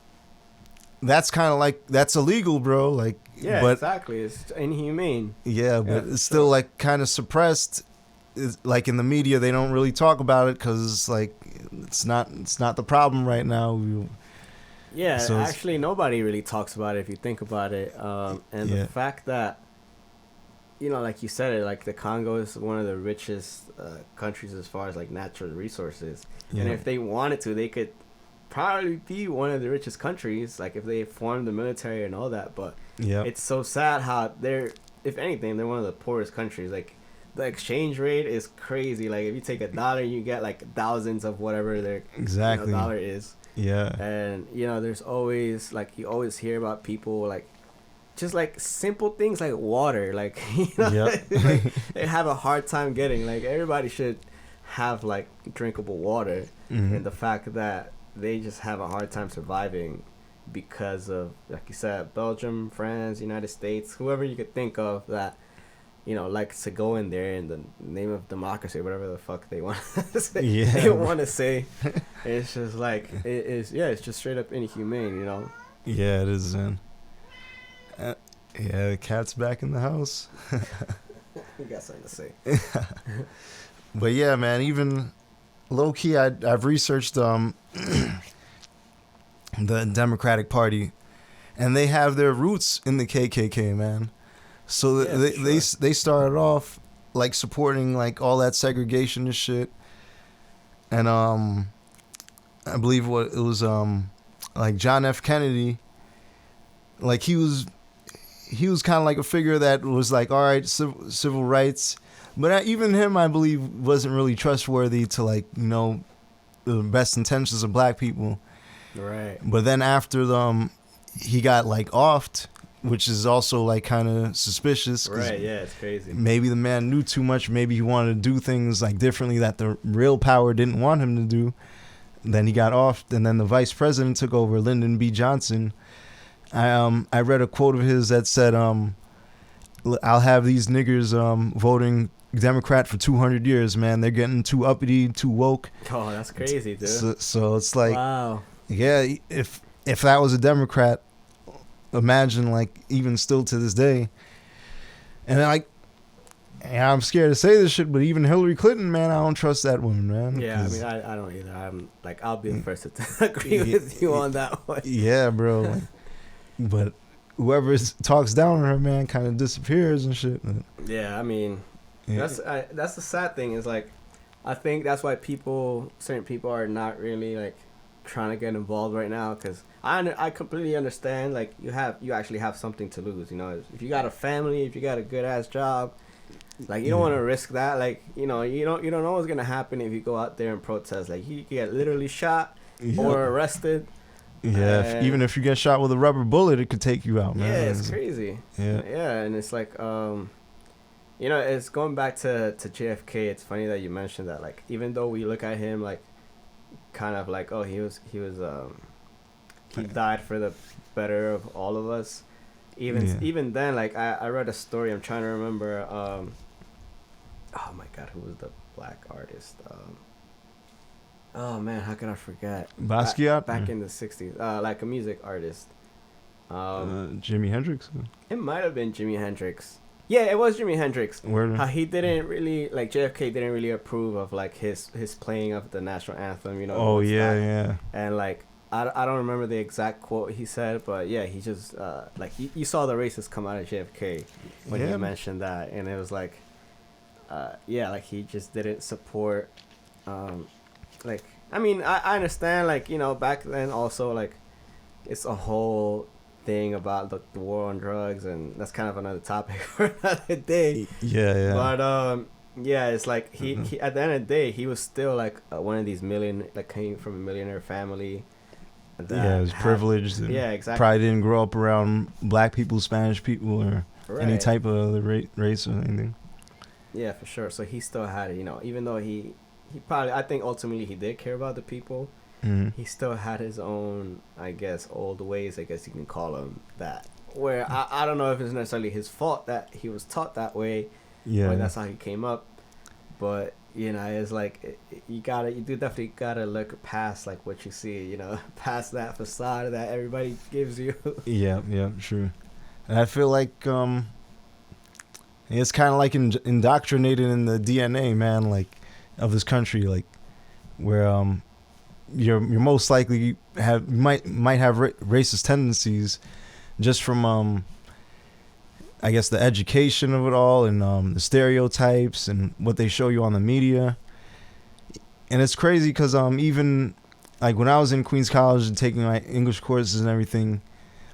that's kind of like, that's illegal, bro. Like, yeah, but, exactly. It's inhumane. Yeah, but it's still like kind of suppressed. It's like in the media, they don't really talk about it because it's like it's not the problem right now. Yeah, so actually, nobody really talks about it if you think about it. And the fact that, you know, like you said it, like the Congo is one of the richest countries as far as like natural resources. Yeah. And if they wanted to, they could probably be one of the richest countries, like if they formed the military and all that. But it's so sad how if anything, they're one of the poorest countries. Like the exchange rate is crazy. Like if you take $1, you get like thousands of whatever their dollar is. Yeah. And you know, there's always like, you always hear about people like just like simple things like water, like, you know, like, they have a hard time getting. Like everybody should have like drinkable water, and the fact that they just have a hard time surviving because of, like you said, Belgium, France, United States, whoever you could think of that, you know, likes to go in there in the name of democracy, whatever the fuck they want to say. Yeah. They want to say. It's just like, it's just straight up inhumane, you know? Yeah, it is, man. Yeah, the cat's back in the house. You got something to say. But yeah, man, even low key, I've researched the Democratic Party, and they have their roots in the KKK, man. So they started off like supporting like all that segregation and shit, and I believe what it was like John F. Kennedy, like he was kind of like a figure that was like, all right, civil rights. But even him, I believe, wasn't really trustworthy to, like, you know, the best intentions of black people. Right. But then after he got, like, offed, which is also, like, kind of suspicious. Right, yeah, it's crazy. Maybe the man knew too much. Maybe he wanted to do things, like, differently that the real power didn't want him to do. Then he got offed, and then the vice president took over, Lyndon B. Johnson. I read a quote of his that said, I'll have these niggers voting Democrat for 200 years, man. They're getting too uppity, too woke. Oh, that's crazy, dude. So it's like, wow. Yeah, if that was a Democrat, imagine like even still to this day. And then I'm scared to say this shit, but even Hillary Clinton, man, I don't trust that woman, man. Yeah, I mean, I don't either. I'm like, I'll be the first to agree with you on that one. Yeah, bro. Like, but whoever talks down on her, man, kind of disappears and shit. Yeah, I mean, that's the sad thing is like, I think that's why certain people are not really like trying to get involved right now, because I completely understand, like, you actually have something to lose, you know. If you got a family, if you got a good ass job, like, you don't want to risk that. Like, you know, you don't know what's gonna happen if you go out there and protest. Like, you get literally shot or arrested. Yeah, even if you get shot with a rubber bullet, it could take you out, man. Yeah, it's crazy. Yeah, and it's like, you know, it's going back to JFK. It's funny that you mentioned that. Like, even though we look at him like, kind of like, oh, he died for the better of all of us. Even then, like, I read a story. I'm trying to remember. Oh my God, who was the black artist? Oh man, how could I forget? Basquiat. Back in the '60s, like a music artist. Jimi Hendrix. It might have been Jimi Hendrix. Yeah, it was Jimi Hendrix. How he didn't really, like, JFK didn't really approve of like his playing of the national anthem. You know. Oh yeah. And like, I don't remember the exact quote he said, but yeah, he just like, you saw the racists come out of JFK when he mentioned that, and it was like, yeah, like, he just didn't support, like, I mean, I understand, like, you know, back then also, like, it's a whole thing about the war on drugs, and that's kind of another topic for another day. Yeah. But yeah, it's like he at the end of the day, he was still like one of these came from a millionaire family. Yeah, was privileged. Yeah, exactly. Probably didn't grow up around black people, Spanish people, or any type of other race or anything. Yeah, for sure. So he still had it, you know, even though he probably, I think ultimately he did care about the people. Mm-hmm. He still had his own, I guess, old ways, I guess you can call them that. Where I don't know if it's necessarily his fault that he was taught that way. Yeah. Or that's how he came up. But, you know, it's like, you definitely gotta look past, like, what you see, you know, past that facade that everybody gives you. Yeah, sure. And I feel like it's kind of like indoctrinated in the DNA, man, like, of this country, like, where you're most likely might have racist tendencies just from I guess the education of it all, and the stereotypes and what they show you on the media. And it's crazy because even like when I was in Queens College and taking my English courses and everything,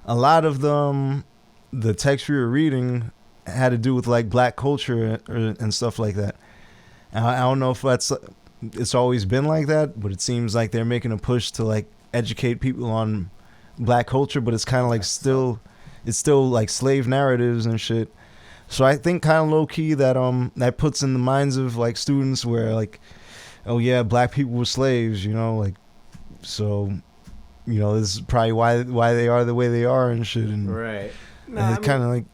a lot of the text we were reading had to do with like black culture and stuff like that. And I don't know if it's always been like that, but it seems like they're making a push to like educate people on black culture, but it's kind of like it's still like slave narratives and shit. So I think kind of low key that that puts in the minds of like students where like, oh yeah, black people were slaves, you know, like, so, you know, this is probably why they are the way they are and shit. And, right. And it kind of like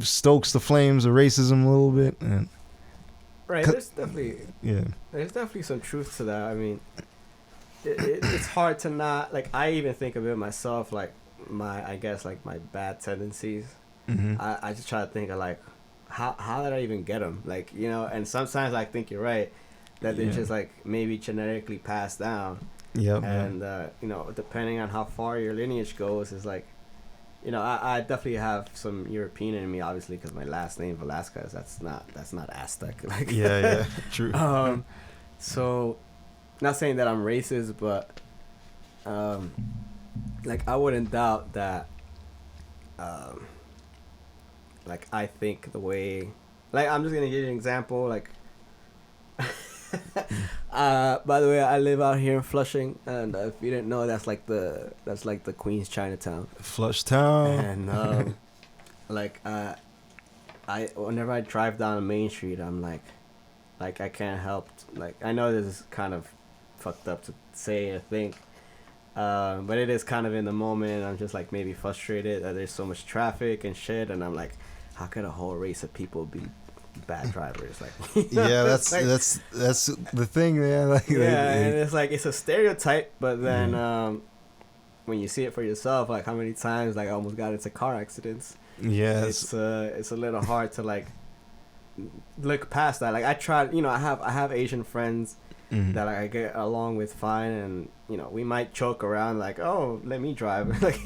stokes the flames of racism a little bit. And right. There's definitely some truth to that. I mean, it's hard to not, like, I even think of it myself, like, my bad tendencies. Mm-hmm. I just try to think of like, how did I even get them? Like, you know, and sometimes I think you're right that they're just like maybe genetically passed down. Yep. And you know, depending on how far your lineage goes, is like, you know, I definitely have some European in me, obviously, because my last name Velasquez, that's not Aztec. Like, yeah, true. So, not saying that I'm racist, but like, I wouldn't doubt that, like, I think the way, like, I'm just gonna give you an example, like, by the way, I live out here in Flushing, and if you didn't know, that's like the Queens Chinatown. Flushtown. And like, I whenever I drive down Main Street, I'm like I can't help, like, I know this is kind of fucked up to say or think. But it is kind of in the moment. I'm just like maybe frustrated that there's so much traffic and shit, and I'm like, how could a whole race of people be bad drivers? Like, yeah, that's the thing, man. Like, yeah, and it's like it's a stereotype, but then when you see it for yourself, like how many times like I almost got into car accidents. Yeah, it's a little hard to like look past that. Like I tried, I have Asian friends that like, I get along with fine, and we might joke around like, oh, let me drive, like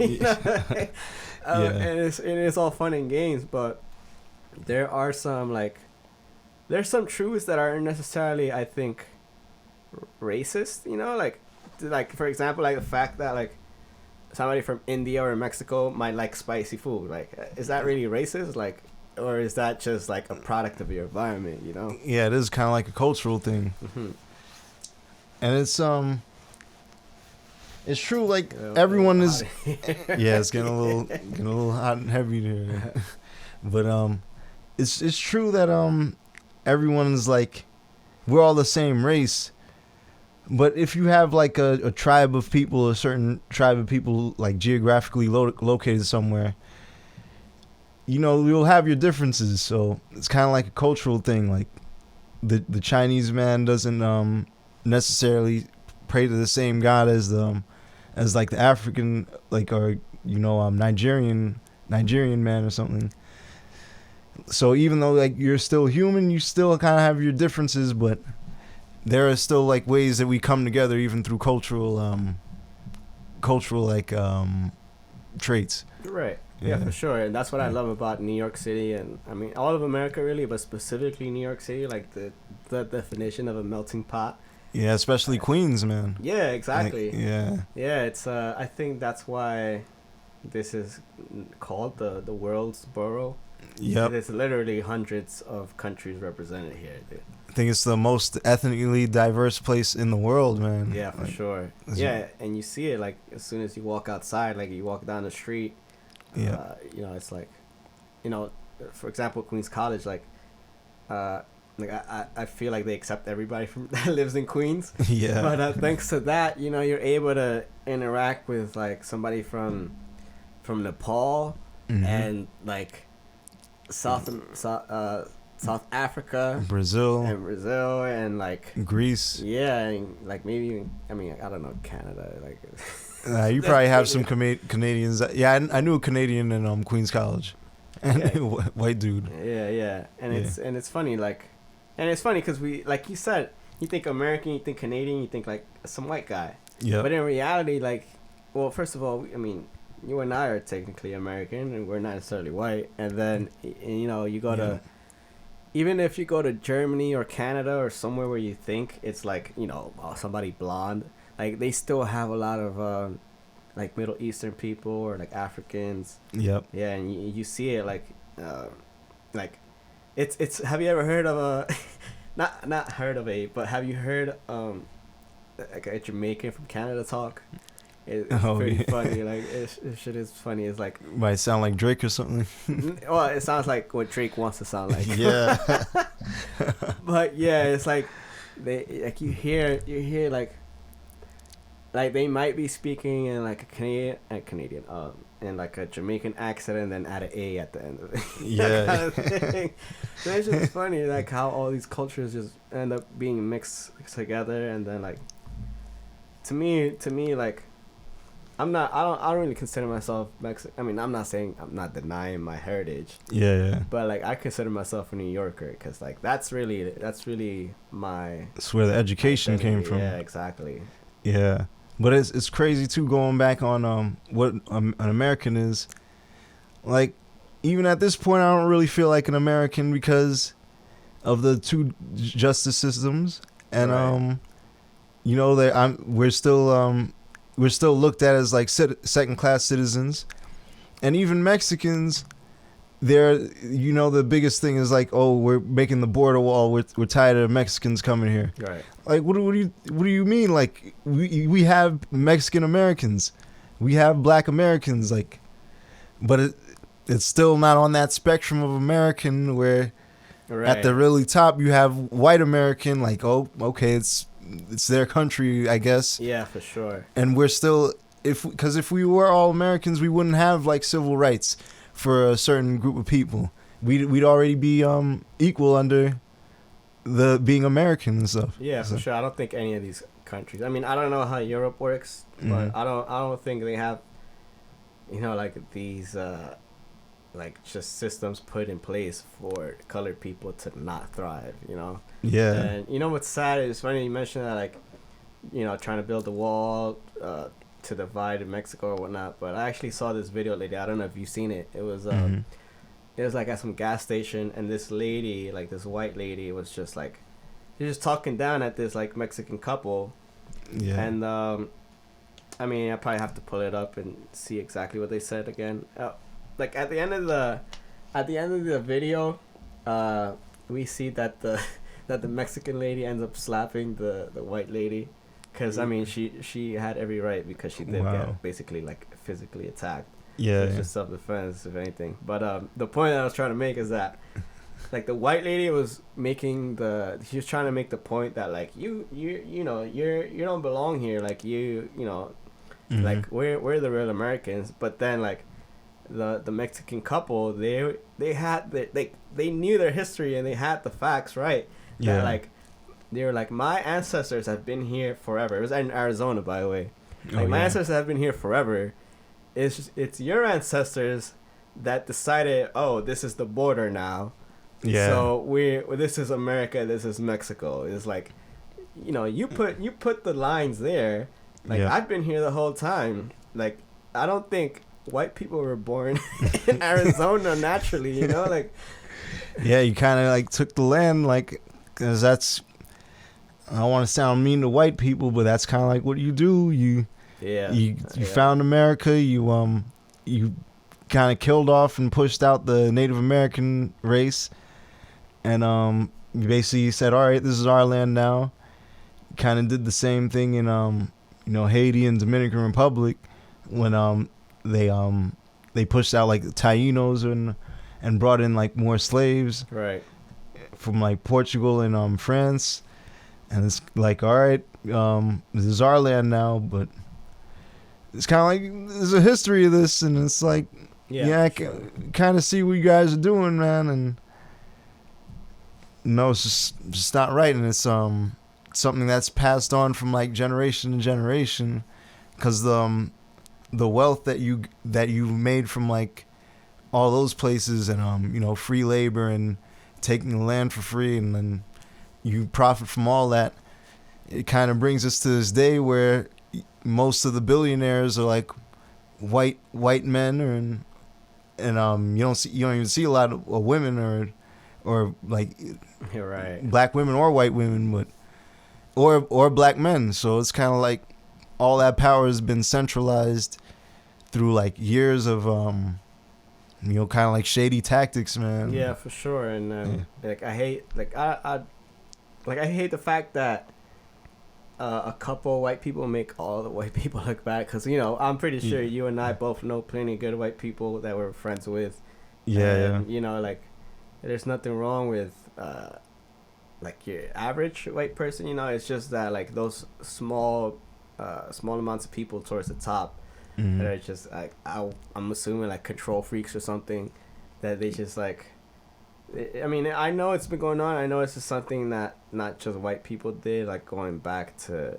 and it's all fun and games, but there are some there's some truths that aren't necessarily, I think, racist. Like for example, like the fact that like somebody from India or Mexico might like spicy food. Like, is that really racist? Like, or is that just like a product of your environment? Yeah, it is kind of like a cultural thing. And it's true. Like everyone is. Yeah, it's getting a little hot and heavy there. But it's true that everyone is like, we're all the same race. But if you have like a tribe of people, a certain tribe of people like geographically located somewhere, you'll have your differences. So it's kind of like a cultural thing. Like the Chinese man doesn't necessarily pray to the same God as like the African, like, or Nigerian man or something. So even though like you're still human, you still kind of have your differences, but there are still like ways that we come together even through cultural like traits. Right. Yeah, for sure. And that's what I love about New York City, and I mean all of America really, but specifically New York City, like the definition of a melting pot. Yeah, especially Queens, man. Yeah, exactly. Like, yeah, it's I think that's why this is called the world's borough. Yep. There's literally hundreds of countries represented here, dude. I think it's the most ethnically diverse place in the world, man. Yeah, for sure. Yeah, and you see it like as soon as you walk outside, like you walk down the street. Yeah. It's like, for example, Queens College, like I feel like they accept everybody from that lives in Queens. Yeah. But thanks to that, you're able to interact with like somebody from Nepal and like South Africa, Brazil, and like Greece. Yeah, and like maybe I don't know, Canada. Like you probably have some Canadians. Yeah, I knew a Canadian in Queens College, and white dude. Yeah, and it's funny because we, like you said, you think American, you think Canadian, you think like some white guy. Yeah. But in reality, like, well, first of all, I mean, you and I are technically American, and we're not necessarily white. And then, you go to, even if you go to Germany or Canada or somewhere where you think it's like, somebody blonde, like they still have a lot of, like Middle Eastern people or like Africans. Yep. Yeah, and you see it like it's. Have you ever heard of a, not heard of a, but have you heard like a Jamaican from Canada talk? It's pretty funny. Like it shit is funny. It's like might sound like Drake or something. Well, it sounds like what Drake wants to sound like. Yeah. But yeah, it's like they like you hear like they might be speaking in like a Canadian in like a Jamaican accent and then add an A at the end of it. Yeah. Kind of thing. So it's just funny like how all these cultures just end up being mixed together, and then like to me like I don't really consider myself Mexican. I mean, I'm not saying, I'm not denying my heritage. Yeah. But like I consider myself a New Yorker because like that's really my. That's where the education came from. Yeah, exactly. Yeah, but it's crazy too going back on what an American is. Like even at this point, I don't really feel like an American because of the two justice systems, and right. We're still looked at as like second-class citizens, and even Mexicans. The biggest thing is like, oh, we're making the border wall. We're tired of Mexicans coming here. Right. Like, what do you mean? Like, we have Mexican Americans, we have Black Americans, like, but it's still not on that spectrum of American where, right. At the really top you have white American. Like, oh, okay, it's their country, I guess. Yeah, for sure. And we're still, if we were all Americans, we wouldn't have like civil rights for a certain group of people. we'd already be equal under the being American and stuff. Yeah, so. for sure. I don't think any of these countries. I mean, I don't know how Europe works, but I don't think they have, like these like just systems put in place for colored people to not thrive. Yeah. And what's sad is funny you mentioned that, like, trying to build a wall to divide in Mexico or whatnot. But I actually saw this video lately. I don't know if you've seen it. It was it was like at some gas station, and this lady, like this white lady, was just like, she was just talking down at this like Mexican couple. Yeah. And I mean, I probably have to pull it up and see exactly what they said again. Like at the end of the video, we see that the Mexican lady ends up slapping the white lady, because I mean she had every right, because she did get basically like physically attacked. Yeah. So it's just self-defense, if anything. But the point that I was trying to make is that, like, the white lady was making she was trying to make the point that, like, you don't belong here, like, like we're the real Americans. But then, like, the Mexican couple, they knew their history, and they had the facts right. Yeah. That, like, they were like, my ancestors have been here forever. It was in Arizona, by the way. Like, my ancestors have been here forever. It's your ancestors that decided, oh, this is the border now. Yeah. So this is America, this is Mexico. It's like, you put the lines there. Like, I've been here the whole time. Like, I don't think white people were born in Arizona naturally, like. Yeah, you kind of like took the land, like, because that's, I don't want to sound mean to white people, but that's kind of like what you do. You found America. You kind of killed off and pushed out the Native American race, and you basically said, all right, this is our land now. Kind of did the same thing in Haiti and Dominican Republic, when they pushed out like the Tainos and brought in like more slaves, right, from like Portugal and France. And it's like, all right, this is our land now, but it's kind of like, there's a history of this, and it's like, I kind of see what you guys are doing, man, and it's just not right, and it's something that's passed on from like generation to generation, because the wealth that you made from like all those places, and free labor and taking the land for free, and then you profit from all that. It kind of brings us to this day where most of the billionaires are like white men, and you don't even see a lot of women or like, you're right, black women or white women, but or black men. So it's kind of like all that power has been centralized through like years of kind of like shady tactics, man. Yeah, for sure. And like, I hate, like, I hate the fact that a couple white people make all the white people look bad, because I'm pretty sure you and I both know plenty of good white people that we're friends with. Yeah. Like, there's nothing wrong with like your average white person. It's just that, like, those small amounts of people towards the top that are just like, I'm assuming like control freaks or something, that they just like. I mean, I know it's been going on. I know it's just something that not just white people did, like going back to,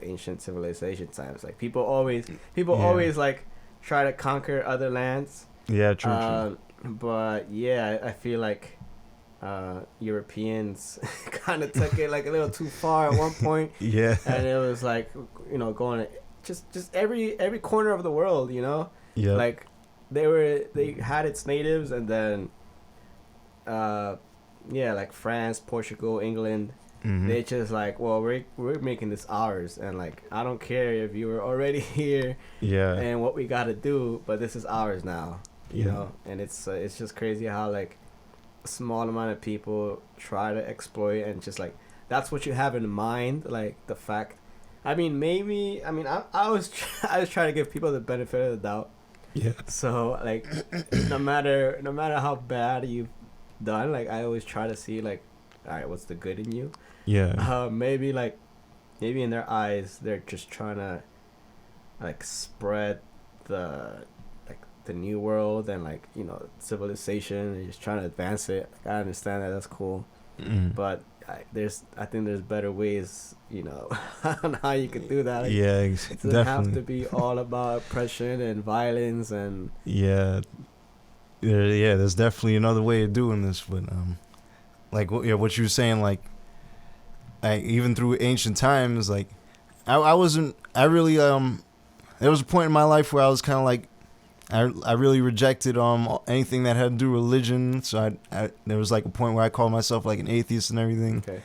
ancient civilization times. Like, people always like try to conquer other lands. Yeah, true. But yeah, I feel like Europeans kind of took it like a little too far at one point. Yeah. And it was like, going to just every corner of the world, Yeah. Like, they had its natives, and then like France, Portugal, England, they just like, well, we're making this ours, and like, I don't care if you were already here, and what we got to do, but this is ours now, you know. And it's just crazy how like a small amount of people try to exploit, and just like, that's what you have in mind, like the fact. I mean, I was trying to give people the benefit of the doubt. Yeah. So like, no matter how bad you've done, like, I always try to see like, all right, what's the good in you? Yeah. Maybe in their eyes they're just trying to like spread the the new world and like, you know, civilization and just trying to advance it. I understand that, that's cool. But I think there's better ways, you know, on how you can do that. Like, yeah, it doesn't definitely have to be all about oppression and violence and there's definitely another way of doing this. But like what you were saying, like even through ancient times, like I really there was a point in my life where I was kind of like I really rejected anything that had to do with religion. So I there was like a point where I called myself like an atheist and everything. Okay.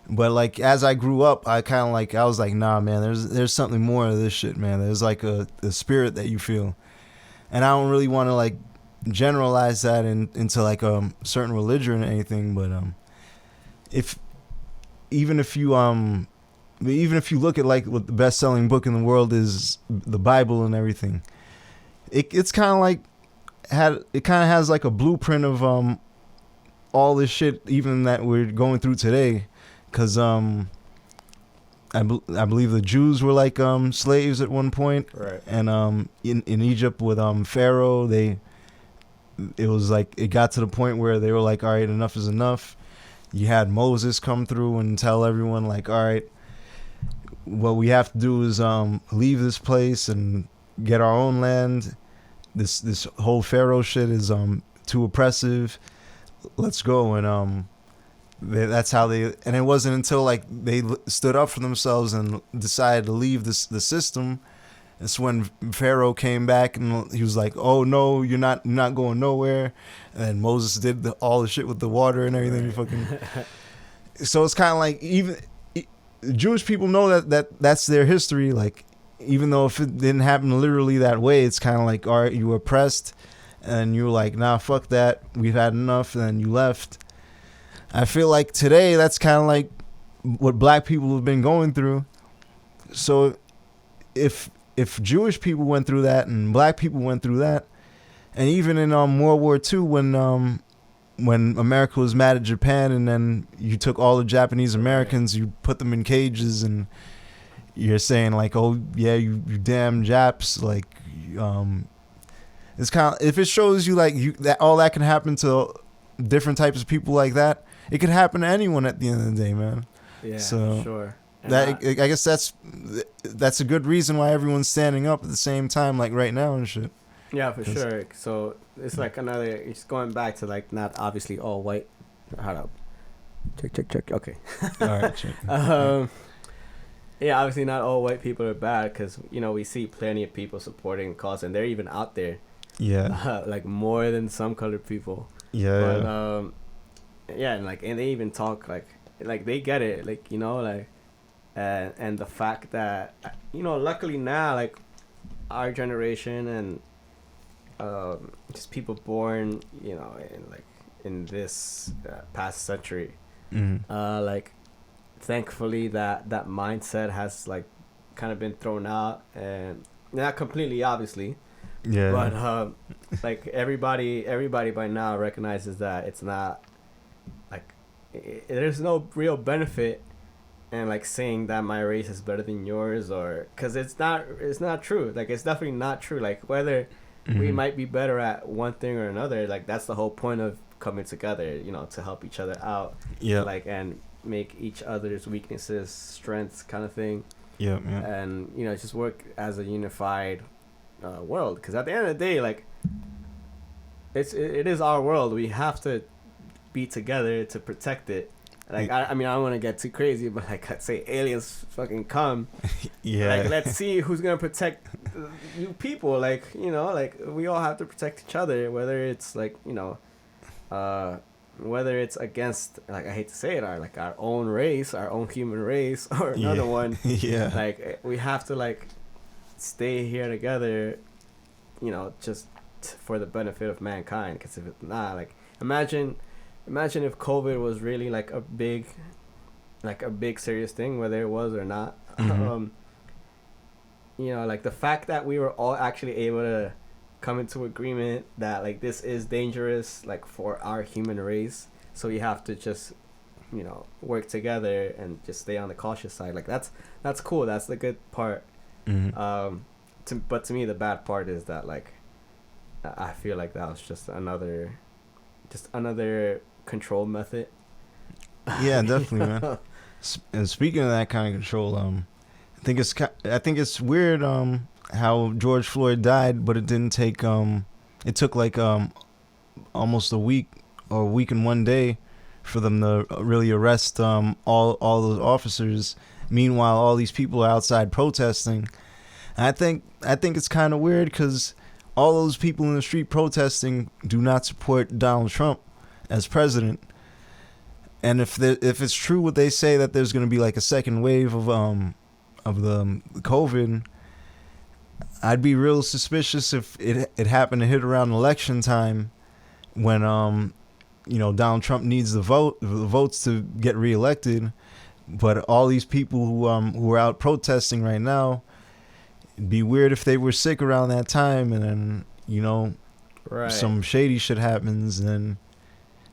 But like as I grew up, I kind of like I was like, nah, man, there's something more to this shit, man. There's like a spirit that you feel, and I don't really want to like generalize that into like a certain religion or anything. But even if you look at like what the best selling book in the world is, the Bible and everything, it's kind of like it kind of has like a blueprint of all this shit even that we're going through today, because I believe the Jews were like slaves at one point, right? And in Egypt with Pharaoh, it was like it got to the point where they were like, all right, enough is enough. You had Moses come through and tell everyone like, all right, what we have to do is leave this place and get our own land. This whole Pharaoh shit is too oppressive. Let's go. And that's how they. And it wasn't until like they stood up for themselves and decided to leave the system. That's when Pharaoh came back and he was like, "Oh no, you're not going nowhere." And then Moses did all the shit with the water and everything. Right. Fucking. So it's kind of like even Jewish people know that's their history. Like, even though if it didn't happen literally that way, it's kind of like, all right, you were oppressed, and you were like, nah, fuck that, we've had enough, and then you left. I feel like today that's kind of like what black people have been going through. So if Jewish people went through that and black people went through that, and even in World War II when America was mad at Japan, and then you took all the Japanese Americans, you put them in cages, and you're saying like, oh yeah, you damn Japs, like it's kind of, if it shows you like that all that can happen to different types of people like that, it could happen to anyone at the end of the day, man. Yeah, so sure. I guess that's a good reason why everyone's standing up at the same time, like right now and shit. Yeah, for sure. So it's like it's going back to like not obviously all white. Hold up. Check. Okay. All right, check. Yeah, obviously not all white people are bad, because, you know, we see plenty of people supporting the cause, and they're even out there. Yeah. Like more than some colored people. Yeah. But and they even talk like they get it, like, you know, like, and the fact that, you know, luckily now, like our generation and just people born, you know, in this past century, like thankfully that mindset has like kind of been thrown out, and not completely obviously, but like everybody by now recognizes that it's not like there's no real benefit and like saying that my race is better than yours, or because it's not true. Like, it's definitely not true. Like, whether we might be better at one thing or another, like that's the whole point of coming together, you know, to help each other out, like, and make each other's weaknesses strengths, kind of thing. And, you know, just work as a unified world, because at the end of the day, like, it is our world. We have to be together to protect it. Like, I mean, I don't want to get too crazy, but like, let's say aliens fucking come. Like, let's see who's going to protect you people. Like, you know, like, we all have to protect each other, whether it's like, you know, whether it's against, like, I hate to say it, our own race, our own human race, or another one. Like, we have to, like, stay here together, you know, just for the benefit of mankind. Because if it's not, like, imagine if COVID was really like a big serious thing, whether it was or not. You know, like, the fact that we were all actually able to come into agreement that, like, this is dangerous, like, for our human race, so we have to just, you know, work together and just stay on the cautious side. Like, that's cool. That's the good part. But to me, the bad part is that, like, I feel like that was just another control method. Yeah, definitely, man. And speaking of that kind of control, I think it's weird how George Floyd died, but it didn't take it took like almost a week or a week and 1 day for them to really arrest all those officers. Meanwhile, all these people are outside protesting. And I think it's kind of weird because all those people in the street protesting do not support Donald Trump as president. And if it's true what they say, that there's going to be like a second wave of the COVID, I'd be real suspicious if it happened to hit around election time when Donald Trump needs the votes to get reelected. But all these people who are out protesting right now, it'd be weird if they were sick around that time, and then right. some shady shit happens, and then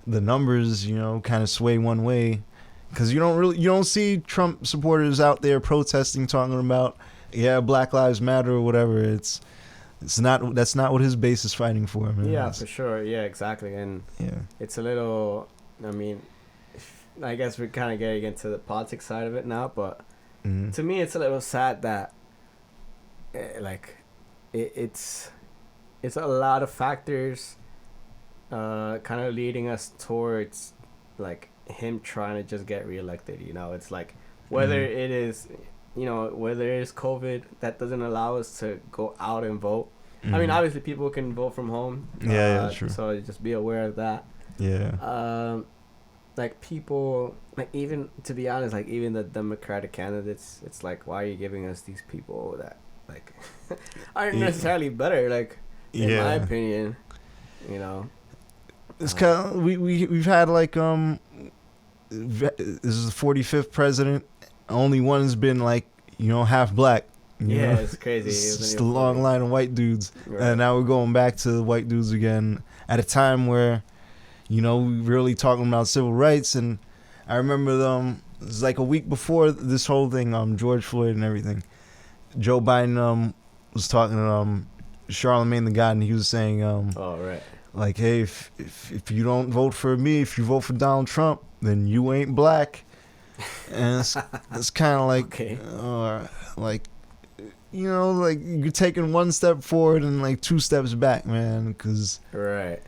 the numbers kind of sway one way, because you don't see Trump supporters out there protesting, talking about Black Lives Matter or whatever. That's not what his base is fighting for, man. Yeah, for sure. Yeah, exactly. And it's a little, I mean, I guess we're kind of getting into the politics side of it now, but to me it's a little sad that it's a lot of factors kind of leading us towards like him trying to just get reelected. It's like whether it is whether it's COVID that doesn't allow us to go out and vote. I mean, obviously people can vote from home. Yeah, true. So just be aware of that. Yeah. Like people, like even to be honest, like even the Democratic candidates, it's like, why are you giving us these people that like aren't necessarily better? Like in my opinion, it's kind of, we've had like this is the 45th president. Only one's been like half black. It's crazy. It's just a long line of white dudes, right. And now we're going back to white dudes again at a time where we really talking about civil rights. And I remember it was like a week before this whole thing, George Floyd and everything. Joe Biden was talking to Charlemagne the God, and he was saying, right. Like, hey, if you don't vote for me, if you vote for Donald Trump, then you ain't black. And it's kind of like, okay. Like you're taking one step forward and like 2 steps back, man. Because right.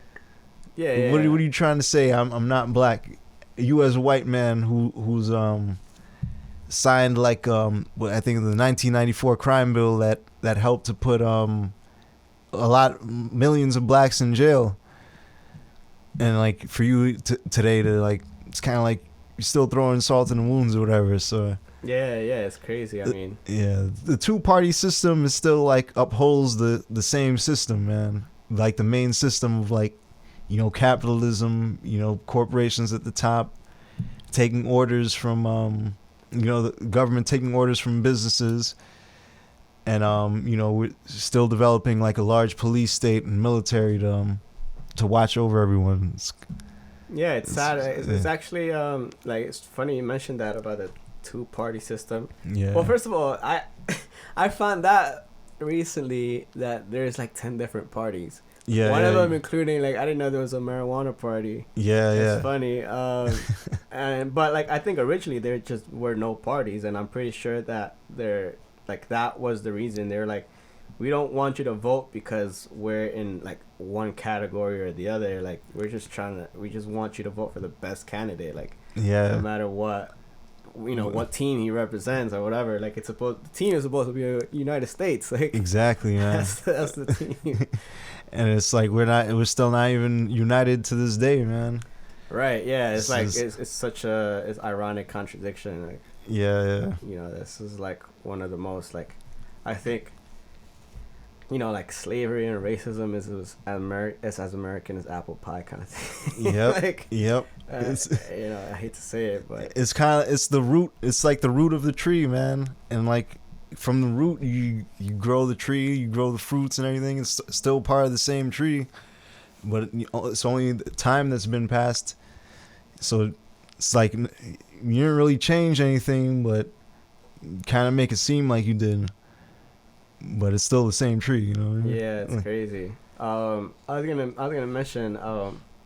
Yeah. What are you trying to say? I'm not black. You as a white man who's signed like what I think the 1994 crime bill that helped to put millions of blacks in jail, and like for you today to like, it's kind of like you're still throwing salt in the wounds or whatever. So yeah, it's crazy. I mean, the 2-party system is still like upholds the same system, man. Like the main system of like capitalism, corporations at the top taking orders from the government taking orders from businesses, and we're still developing like a large police state and military to watch over everyone. It's sad. It's actually like, it's funny you mentioned that about the 2-party system. Yeah. Well, first of all, I found that recently that there's like 10 different parties. Yeah. One of them including like, I didn't know there was a marijuana party. Yeah. It's funny. But like, I think originally there just were no parties, and I'm pretty sure that that was the reason. They're like, we don't want you to vote because we're in like one category or the other. Like, we just want you to vote for the best candidate. Like, no matter what, what team he represents or whatever. Like, the team is supposed to be a United States. Like, exactly, man. That's the team. And it's like we're still not even united to this day, man. Right. Yeah. It's like it's such it's ironic contradiction. Like, yeah. This is like one of the most, like, I think, like slavery and racism is as American as apple pie kind of thing. Yep. Like, yep. I hate to say it, but it's the root. It's like the root of the tree, man. And like from the root, you grow the tree, you grow the fruits and everything. It's still part of the same tree, but it's only the time that's been passed. So it's like you didn't really change anything, but kind of make it seem like you did. But it's still the same tree, Yeah, it's crazy. I was gonna mention.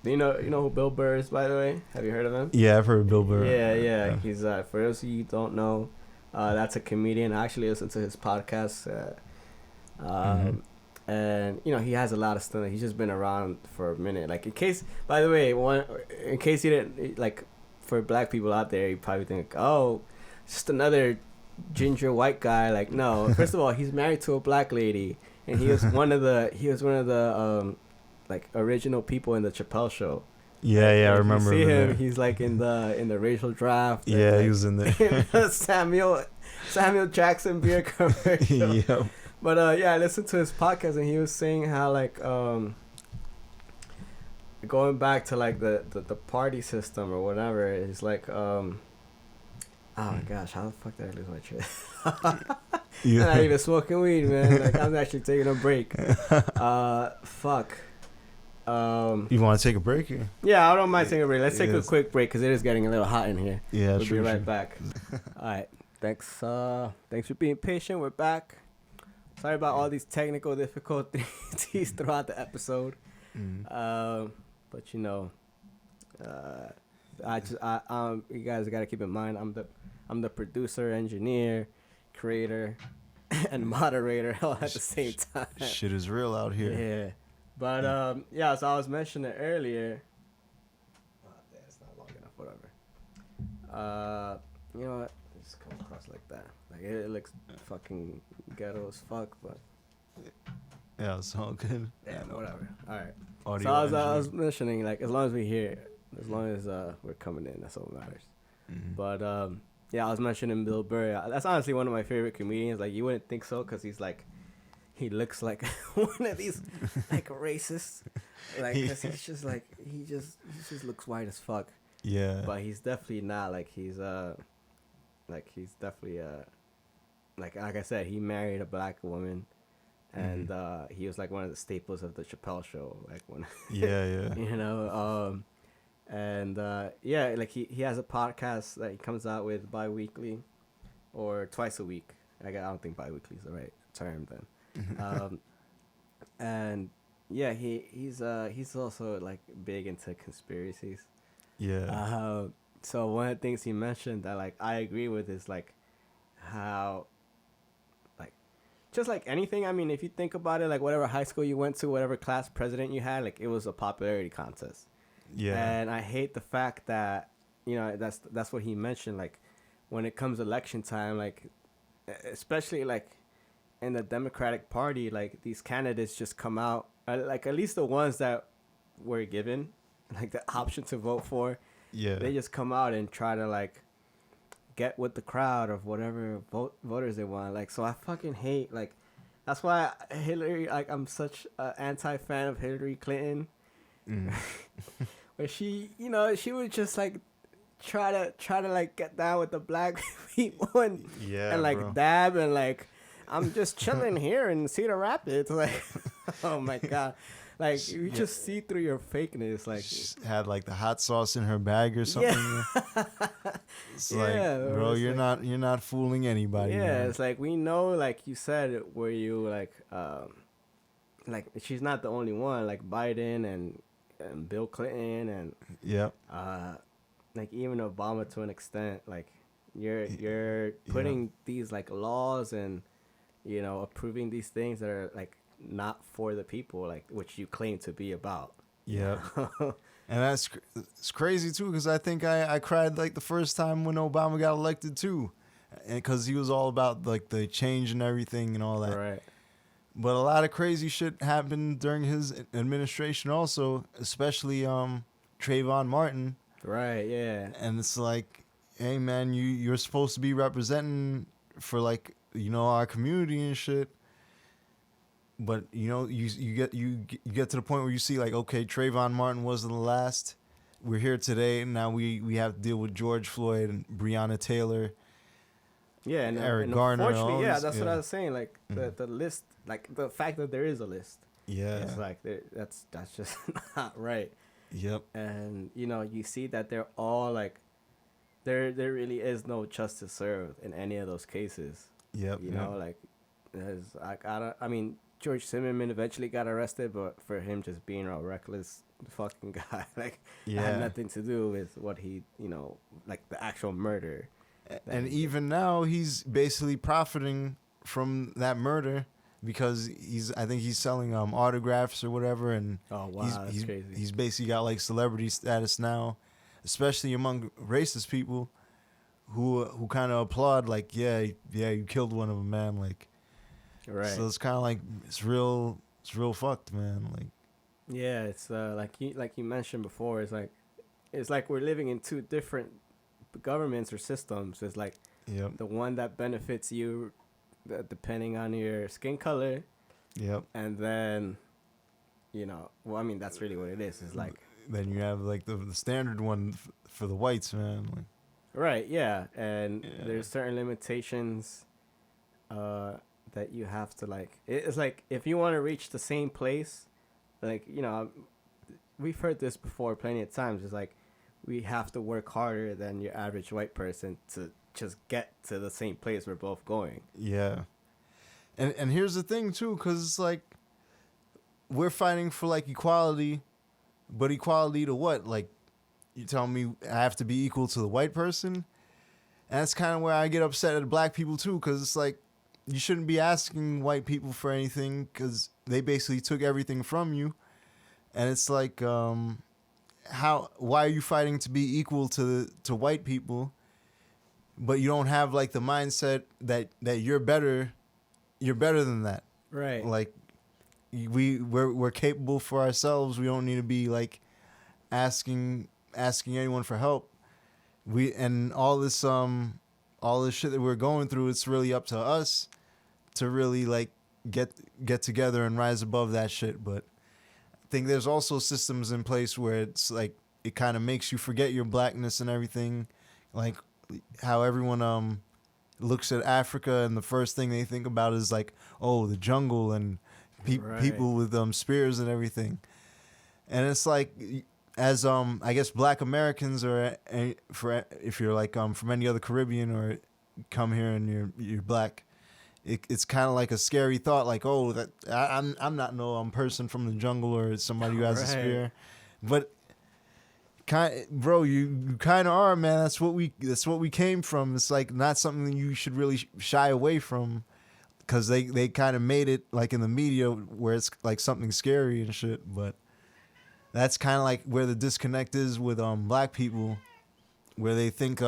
Do you know who Bill Burr is, by the way? Have you heard of him? Yeah, I've heard of Bill Burr. Yeah. He's for those of you who don't know, that's a comedian. I actually listen to his podcast. And he has a lot of stuff. He's just been around for a minute. Like in case, by the way, in case you didn't like, for black people out there, you probably think, oh, just another ginger white guy. Like no, first of all, he's married to a black lady, and he was one of the like original people in the Chappelle Show. Yeah, I remember. You see him? He's like in the racial draft. Yeah, like, he was in there. in the Samuel Jackson beer commercial. Yep. But I listened to his podcast, and he was saying how like going back to like the party system or whatever. It's like oh my gosh, how the fuck did I lose my train? I'm not even smoking weed, man. Like I'm actually taking a break. Fuck. You want to take a break here? Yeah, I don't mind taking a break. Let's take a quick break because it is getting a little hot in here. Yeah, we'll be right back. All right, thanks for being patient. We're back. Sorry about all these technical difficulties throughout the episode. But you guys got to keep in mind I'm the producer, engineer, creator, and moderator all at the same time. Shit is real out here. Yeah. But so I was mentioning earlier. Oh, damn, it's not long enough. Whatever. You know what? Just come across like that. Like it looks fucking ghetto as fuck, but yeah, it's all good. Yeah, whatever. All right. Audio so I was mentioning like as long as we're here, as long as we're coming in, that's all that matters. But I was mentioning Bill Burr. That's honestly one of my favorite comedians. Like you wouldn't think so, because he looks like one of these like racists, like cause he's just like he just looks white as fuck. Yeah. But he's definitely not like he's definitely like I said, he married a black woman, and he was like one of the staples of the Chappelle Show, like when yeah and like he has a podcast that he comes out with bi-weekly or twice a week. I don't think bi-weekly is the right term then. And yeah, he's also like big into conspiracies. Yeah. So one of the things he mentioned that like I agree with is like how like just like anything, I mean, if you think about it, like whatever high school you went to, whatever class president you had, like it was a popularity contest. Yeah. And I hate the fact that that's what he mentioned, like when it comes election time, like especially like in the Democratic Party, like these candidates just come out, like at least the ones that were given like the option to vote for. Yeah. They just come out and try to like get with the crowd of whatever voters they want. Like, so I fucking hate, like, that's why Hillary, like, I'm such an anti-fan of Hillary Clinton. Where she, she would just like try to like get down with the black people and like bro. Dab and like, I'm just chilling here in Cedar Rapids. Like, oh my God. Like, you just see through your fakeness. Like, she had like the hot sauce in her bag or something. Yeah. It's like, bro, you're not fooling anybody. Yeah, man. It's like, we know, like you said, where you like she's not the only one. Like Biden and Bill Clinton and like even Obama to an extent. Like, you're putting these like laws and approving these things that are like not for the people, like which you claim to be about. Yeah. And it's crazy too, because I think I cried like the first time when Obama got elected too, and because he was all about like the change and everything and all that. Right. But a lot of crazy shit happened during his administration also, especially Trayvon Martin. Right. Yeah. And it's like, hey man, you're supposed to be representing for like our community and shit. But you get to the point where you see like, okay, Trayvon Martin wasn't the last. We're here today, and now we have to deal with George Floyd and Breonna Taylor. Yeah, and Eric and Garner. Unfortunately, that's what I was saying. Like the list, like the fact that there is a list. Yeah, it's like that's just not right. Yep. And you see that they're all like, there really is no justice served in any of those cases. Yep. Like, there's like I mean. George Zimmerman eventually got arrested, but for him just being a reckless fucking guy, like, it had nothing to do with what he, like the actual murder. And even now, he's basically profiting from that murder because I think he's selling autographs or whatever, and oh wow, that's crazy. He's basically got like celebrity status now, especially among racist people who kind of applaud, like, yeah, you killed one of them, man, like. Right. So it's kind of like it's real fucked, man. Like, yeah, it's like you mentioned before. It's like we're living in two different governments or systems. It's like the one that benefits you, depending on your skin color. Yep. And then, well, I mean, that's really what it is. It's like then you have like the standard one for the whites, man. Like, right. Yeah, and there's certain limitations. That you have to like. It's like if you want to reach the same place, like we've heard this before plenty of times. It's like we have to work harder than your average white person to just get to the same place we're both going. Yeah, and here's the thing too, because it's like we're fighting for like equality, but equality to what? Like, you tell me I have to be equal to the white person, and that's kind of where I get upset at black people too, because it's like. You shouldn't be asking white people for anything because they basically took everything from you. And it's like, why are you fighting to be equal to white people, but you don't have like the mindset that you're better than that. Right. Like we're capable for ourselves. We don't need to be like asking anyone for help. And all this shit that we're going through, it's really up to us to really like get together and rise above that shit. But I think there's also systems in place where it's like it kind of makes you forget your blackness and everything, like how everyone looks at Africa and the first thing they think about is like, oh, the jungle and people with spears and everything. And it's like, as I guess black Americans, or if you're like from any other Caribbean or come here and you're black, it's kind of like a scary thought, like, oh, that I'm not no person from the jungle or somebody who has a spear, but bro, you kind of are, man. That's what we came from. It's like not something you should really shy away from, because they kind of made it like in the media where it's like something scary and shit, but. That's kind of like where the disconnect is with black people, where they think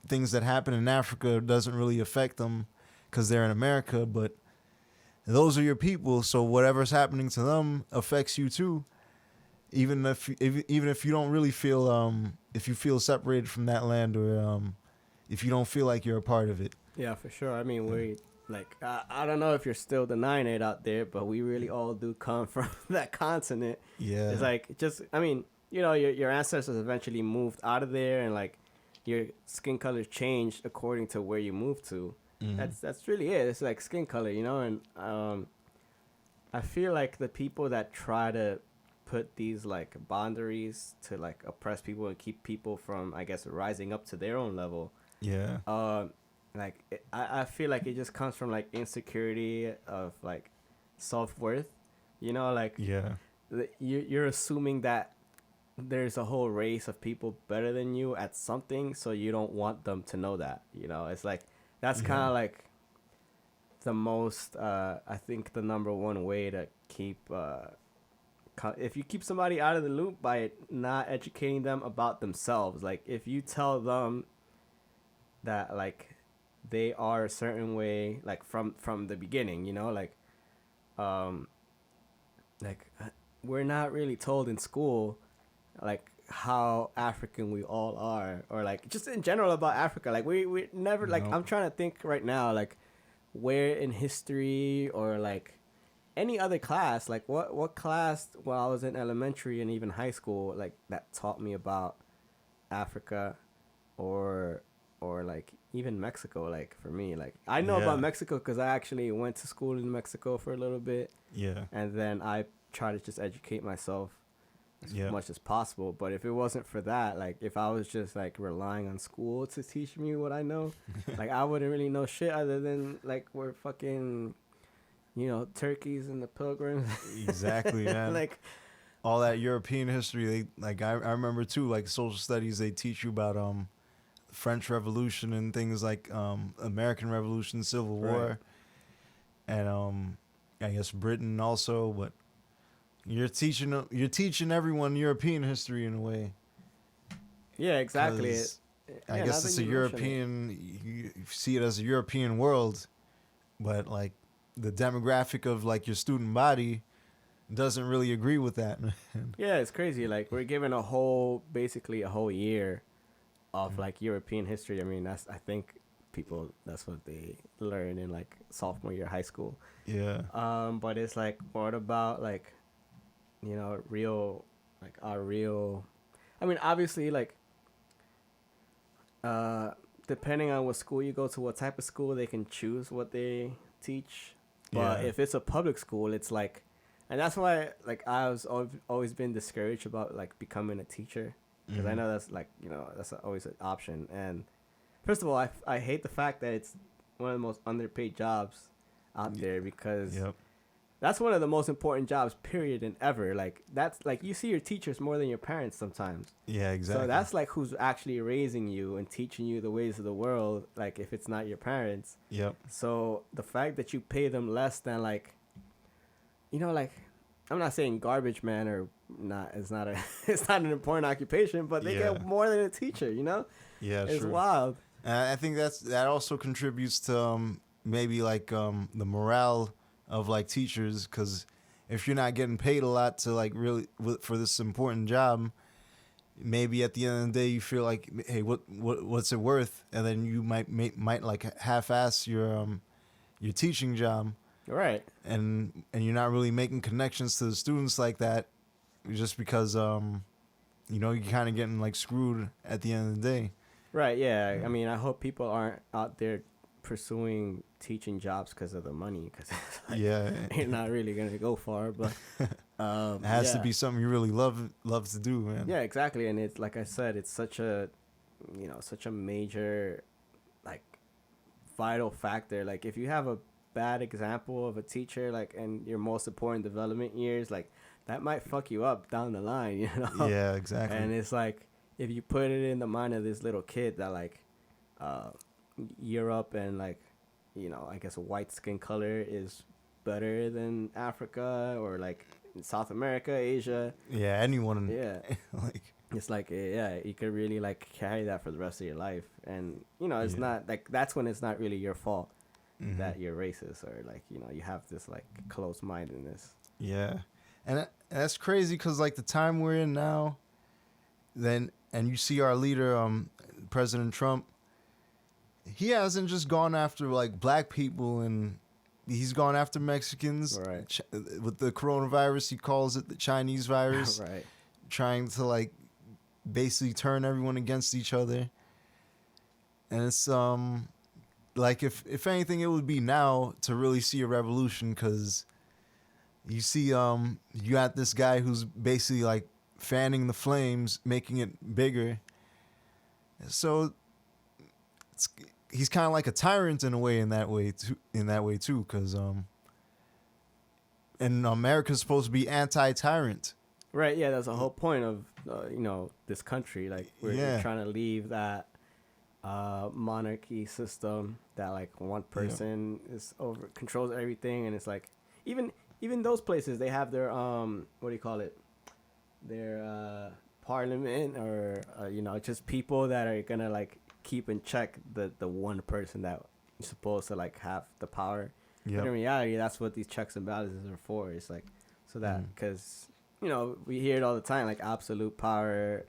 things that happen in Africa doesn't really affect them because they're in America, but those are your people, so whatever's happening to them affects you too, even if you don't really feel if you feel separated from that land, or if you don't feel like you're a part of it. Yeah, for sure. I mean, we like I don't know if you're still denying it out there, but we really all do come from that continent. Yeah, it's like your ancestors eventually moved out of there, and like your skin color changed according to where you moved to. Mm-hmm. That's really it. It's like skin color, and I feel like the people that try to put these like boundaries to like oppress people and keep people from, I guess, rising up to their own level. Yeah. I feel like it just comes from like insecurity of like self-worth, like you're assuming that there's a whole race of people better than you at something, so you don't want them to know that. It's like that's kind of like the most I think the number one way to keep if you keep somebody out of the loop by not educating them about themselves. Like if you tell them that like they are a certain way, like from the beginning, like we're not really told in school like how African we all are, or like just in general about Africa. Like we never, like, I'm trying to think right now, like where in history or like any other class, like what class while I was in elementary and even high school, like that taught me about Africa or like even Mexico. Like for me, like I know about Mexico because I actually went to school in Mexico for a little bit. Yeah. And then I try to just educate myself as much as possible. But if it wasn't for that, like if I was just like relying on school to teach me what I know, like I wouldn't really know shit other than like we're fucking turkeys and the pilgrims. Exactly, man. Like, all that European history. They like I remember too. Like social studies, they teach you about French Revolution and things like American Revolution, Civil War, Right. and I guess Britain also. But you're teaching everyone European history in a way. yeah, exactly. 'Cause I Yeah, guess now it's that a you mention it. European. You see it as a European world, but like the demographic of like your student body doesn't really agree with that. Yeah, it's crazy. Like, we're given basically a whole year of like European history. I mean, I think that's what they learn in like sophomore year of high school. Yeah. But it's like, what about like, our real, I mean, obviously, like, depending on what school you go to, what type of school, they can choose what they teach. But Yeah. if it's a public school, it's like, and that's why, like, I was always been discouraged about like becoming a teacher, because I know that's like, that's always an option. And first of all, I hate the fact that it's one of the most underpaid jobs out there, because Yep. that's one of the most important jobs, period, and ever. Like, that's like, you see your teachers more than your parents sometimes. Yeah, exactly. So that's like who's actually raising you and teaching you the ways of the world, like, if it's not your parents. Yep. So the fact that you pay them less than like, like, I'm not saying garbage man or not, it's not an important occupation, but they Yeah. get more than a teacher, Yeah, It's true. wild. And I think that also contributes to maybe like the morale of like teachers, because if you're not getting paid a lot to like really for this important job, maybe at the end of the day you feel like, hey, what's it worth? And then you might like half-ass your teaching job, Right. and you're not really making connections to the students like that, just because you're kind of getting like screwed at the end of the day. Right, yeah. I mean, I hope people aren't out there pursuing teaching jobs because of the money, because like, Yeah. you're not really going to go far, but It has to yeah. be something you really love to do, man. Yeah, exactly. And it's like I said, it's such a major, like, vital factor. Like, if you have a bad example of a teacher, like, in your most important development years, like, that might fuck you up down the line, Yeah, exactly. And it's like, if you put it in the mind of this little kid that like Europe and like, I guess white skin color is better than Africa, or like South America, Asia. Yeah, anyone. Yeah. Like, It's like, yeah, you could really like carry that for the rest of your life. And, it's not like, that's when it's not really your fault that you're racist, or like, you have this like close-mindedness. yeah, and that's crazy, because like the time we're in now, and you see our leader, President Trump, he hasn't just gone after like black people, and he's gone after Mexicans. Right. With the coronavirus, he calls it the Chinese virus. Right. Trying to like basically turn everyone against each other. And it's like if anything, it would be now to really see a revolution, because you see you got this guy who's basically like fanning the flames, making it bigger. So he's kind of like a tyrant in a way, in that way too, because and America's supposed to be anti-tyrant. Right, yeah, that's the whole point of this country. Like, we're trying to leave that monarchy system that like one person controls everything, and it's like even those places, they have their what do you call it? Their parliament, or just people that are gonna like keep in check the one person that is supposed to like have the power. Yep. But in reality, that's what these checks and balances are for. It's like so that because we hear it all the time, like absolute power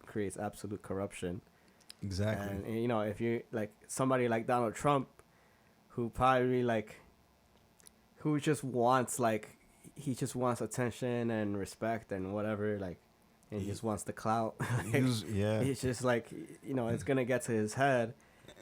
creates absolute corruption. Exactly. And if you like somebody like Donald Trump, who probably like, who just wants he just wants attention and respect and whatever, like, and he just wants the clout. He's just like, it's gonna get to his head,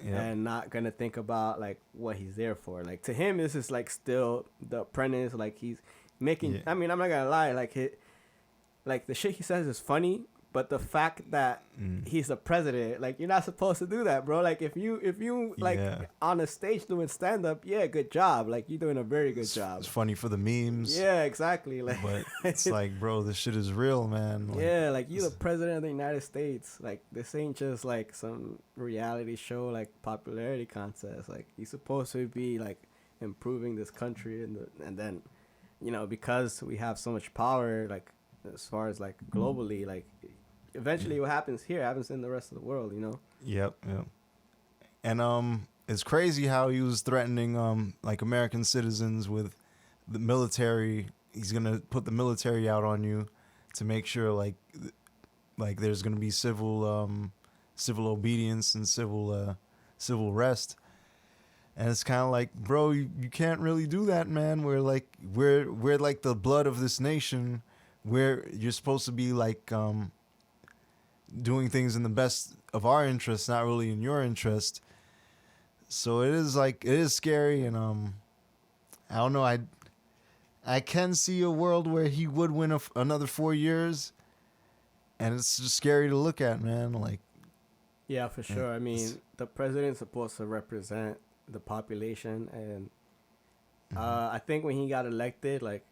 and not gonna think about like what he's there for. Like, to him, this is like still the apprentice. Like, he's making. I mean, I'm not gonna lie. Like the shit he says is funny, But the fact that he's the president, like, you're not supposed to do that, bro. Like, if you like on a stage doing stand up, yeah, good job. Like, you're doing a very good job. It's funny for the memes. Yeah, exactly. Like, but it's like, bro, this shit is real, man. Like, yeah, like, you're the president of the United States. Like, this ain't just like some reality show, like popularity contest. Like, you're supposed to be like improving this country, and then, you know, because we have so much power, like, as far as like globally, like, eventually what happens here happens in the rest of the world, you know. Yep. And it's crazy how he was threatening like American citizens with the military. He's gonna put the military out on you to make sure like there's gonna be civil obedience and civil rest. And it's kind of like, bro, you can't really do that, man. We're like the blood of this nation. Where you're supposed to be like doing things in the best of our interest, not really in your interest. So it is scary, and I don't know. I can see a world where he would win another 4 years, and it's just scary to look at, man. Like, yeah, for sure. I mean, the president's supposed to represent the population, and I think when he got elected, like,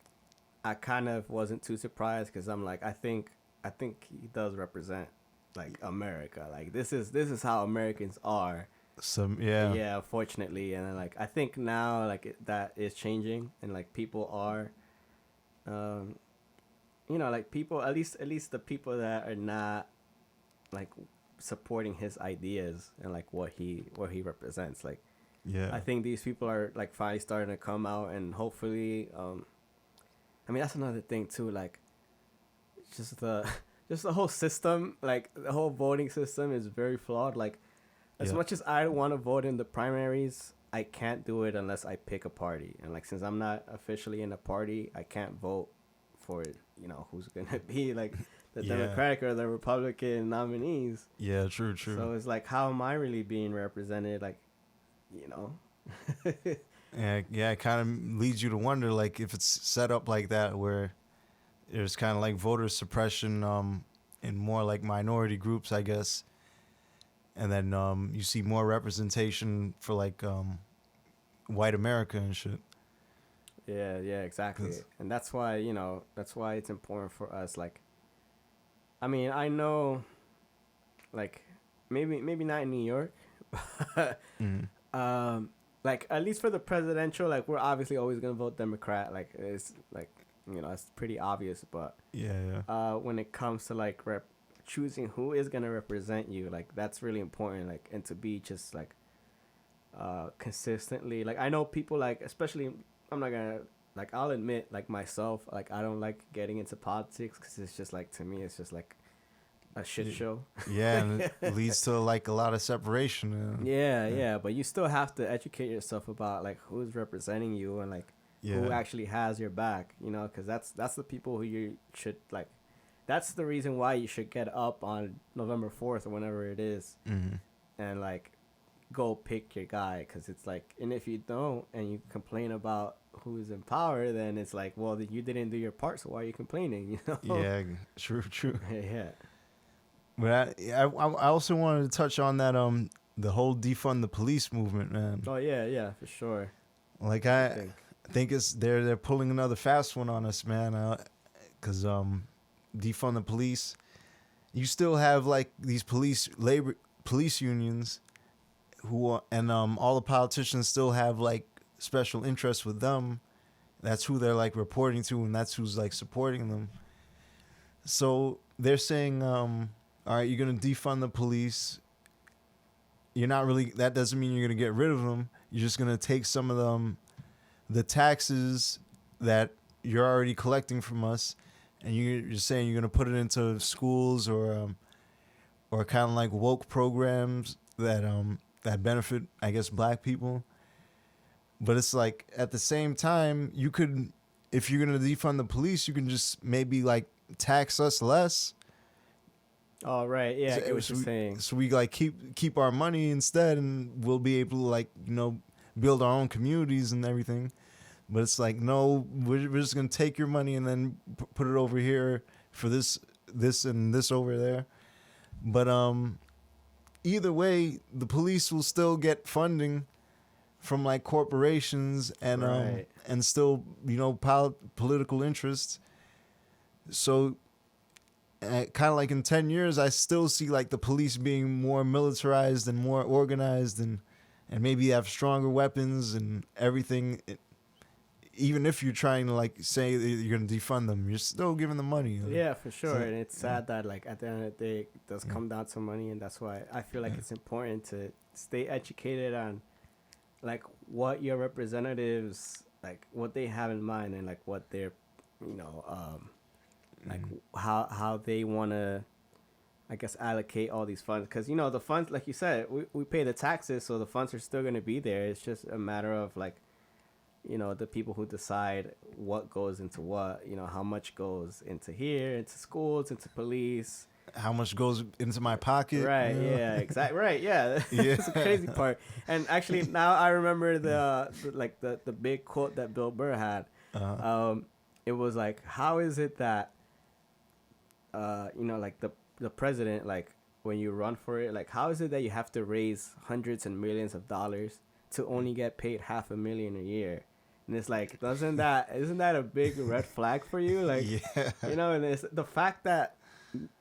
I kind of wasn't too surprised, because I'm like, I think he does represent like America. Like, this is how Americans are. Yeah, unfortunately. And then, like, I think now, like, that is changing, and like people are, you know, like, people, at least the people that are not like supporting his ideas and like what he represents. Like, yeah, I think these people are like finally starting to come out, and hopefully, I mean, that's another thing too, like, just the whole system, like, the whole voting system is very flawed. Like, as much as I want to vote in the primaries, I can't do it unless I pick a party. And like, since I'm not officially in a party, I can't vote for, you know, who's going to be like the Democratic or the Republican nominees. Yeah, true. So it's like, how am I really being represented? Like, you know. Yeah, it kind of leads you to wonder, like, if it's set up like that, where there's kind of like voter suppression in more like minority groups, I guess, and then you see more representation for like white America and shit. Yeah, exactly. And that's why, you know, it's important for us. Like, I mean, I know, like, maybe not in New York, like, at least for the presidential, like, we're obviously always gonna vote Democrat. Like, it's like, you know, it's pretty obvious. But when it comes to like choosing who is gonna represent you, like, that's really important. Like, and to be just like consistently, like, I know people, like, especially, I'm not gonna, like, I'll admit, like, myself, like, I don't like getting into politics, because it's just like, to me, it's just like a shit show. Yeah, and it leads to like a lot of separation. Yeah, but you still have to educate yourself about like who's representing you, and like who actually has your back, you know, because that's the people who you should, like, that's the reason why you should get up on November 4th or whenever it is, and like go pick your guy, because it's like, and if you don't and you complain about who's in power, then it's like, well, you didn't do your part, so why are you complaining, you know? Yeah, true. Yeah. But I also wanted to touch on that the whole defund the police movement, man. Oh yeah, for sure. Like, I think it's they're pulling another fast one on us, man. Cause defund the police. You still have like these police unions who and all the politicians still have like special interests with them. That's who they're like reporting to, and that's who's like supporting them. So they're saying, all right, you're going to defund the police. You're not really, that doesn't mean you're going to get rid of them. You're just going to take some of them, the taxes that you're already collecting from us, and you're saying you're going to put it into schools or kind of like woke programs that benefit, I guess, black people. But it's like, at the same time, you could, if you're going to defund the police, you can just maybe like tax us less. Oh, right. Yeah, I get what you're saying. So we like keep our money instead, and we'll be able to, like, you know, build our own communities and everything. But it's like, no, we're just going to take your money and then put it over here for this this and this over there. But either way, the police will still get funding from like corporations and Right. and still, you know, political interests. So kind of like in 10 years, I still see like the police being more militarized and more organized and maybe have stronger weapons and everything. Even if you're trying to like say that you're going to defund them, you're still giving them money. Yeah, for sure. So, And it's sad that like at the end of the day, it does come down to money, and that's why I feel like it's important to stay educated on like what your representatives, like what they have in mind, and like what they're, you know, like how they want to, I guess, allocate all these funds. Because, you know, the funds, like you said, we pay the taxes, so the funds are still going to be there. It's just a matter of like, you know, the people who decide what goes into what, you know, how much goes into here, into schools, into police. how much goes into my pocket? Right, you know? yeah, exactly. Right, yeah. Yeah. That's the crazy part. And actually, now I remember the big quote that Bill Burr had. It was like, how is it that, you know, like the president, like when you run for it, like how is it that you have to raise hundreds and millions of dollars to only get paid $500,000 a year? And it's like, isn't that a big red flag for you? Like, Yeah. you know, and it's the fact that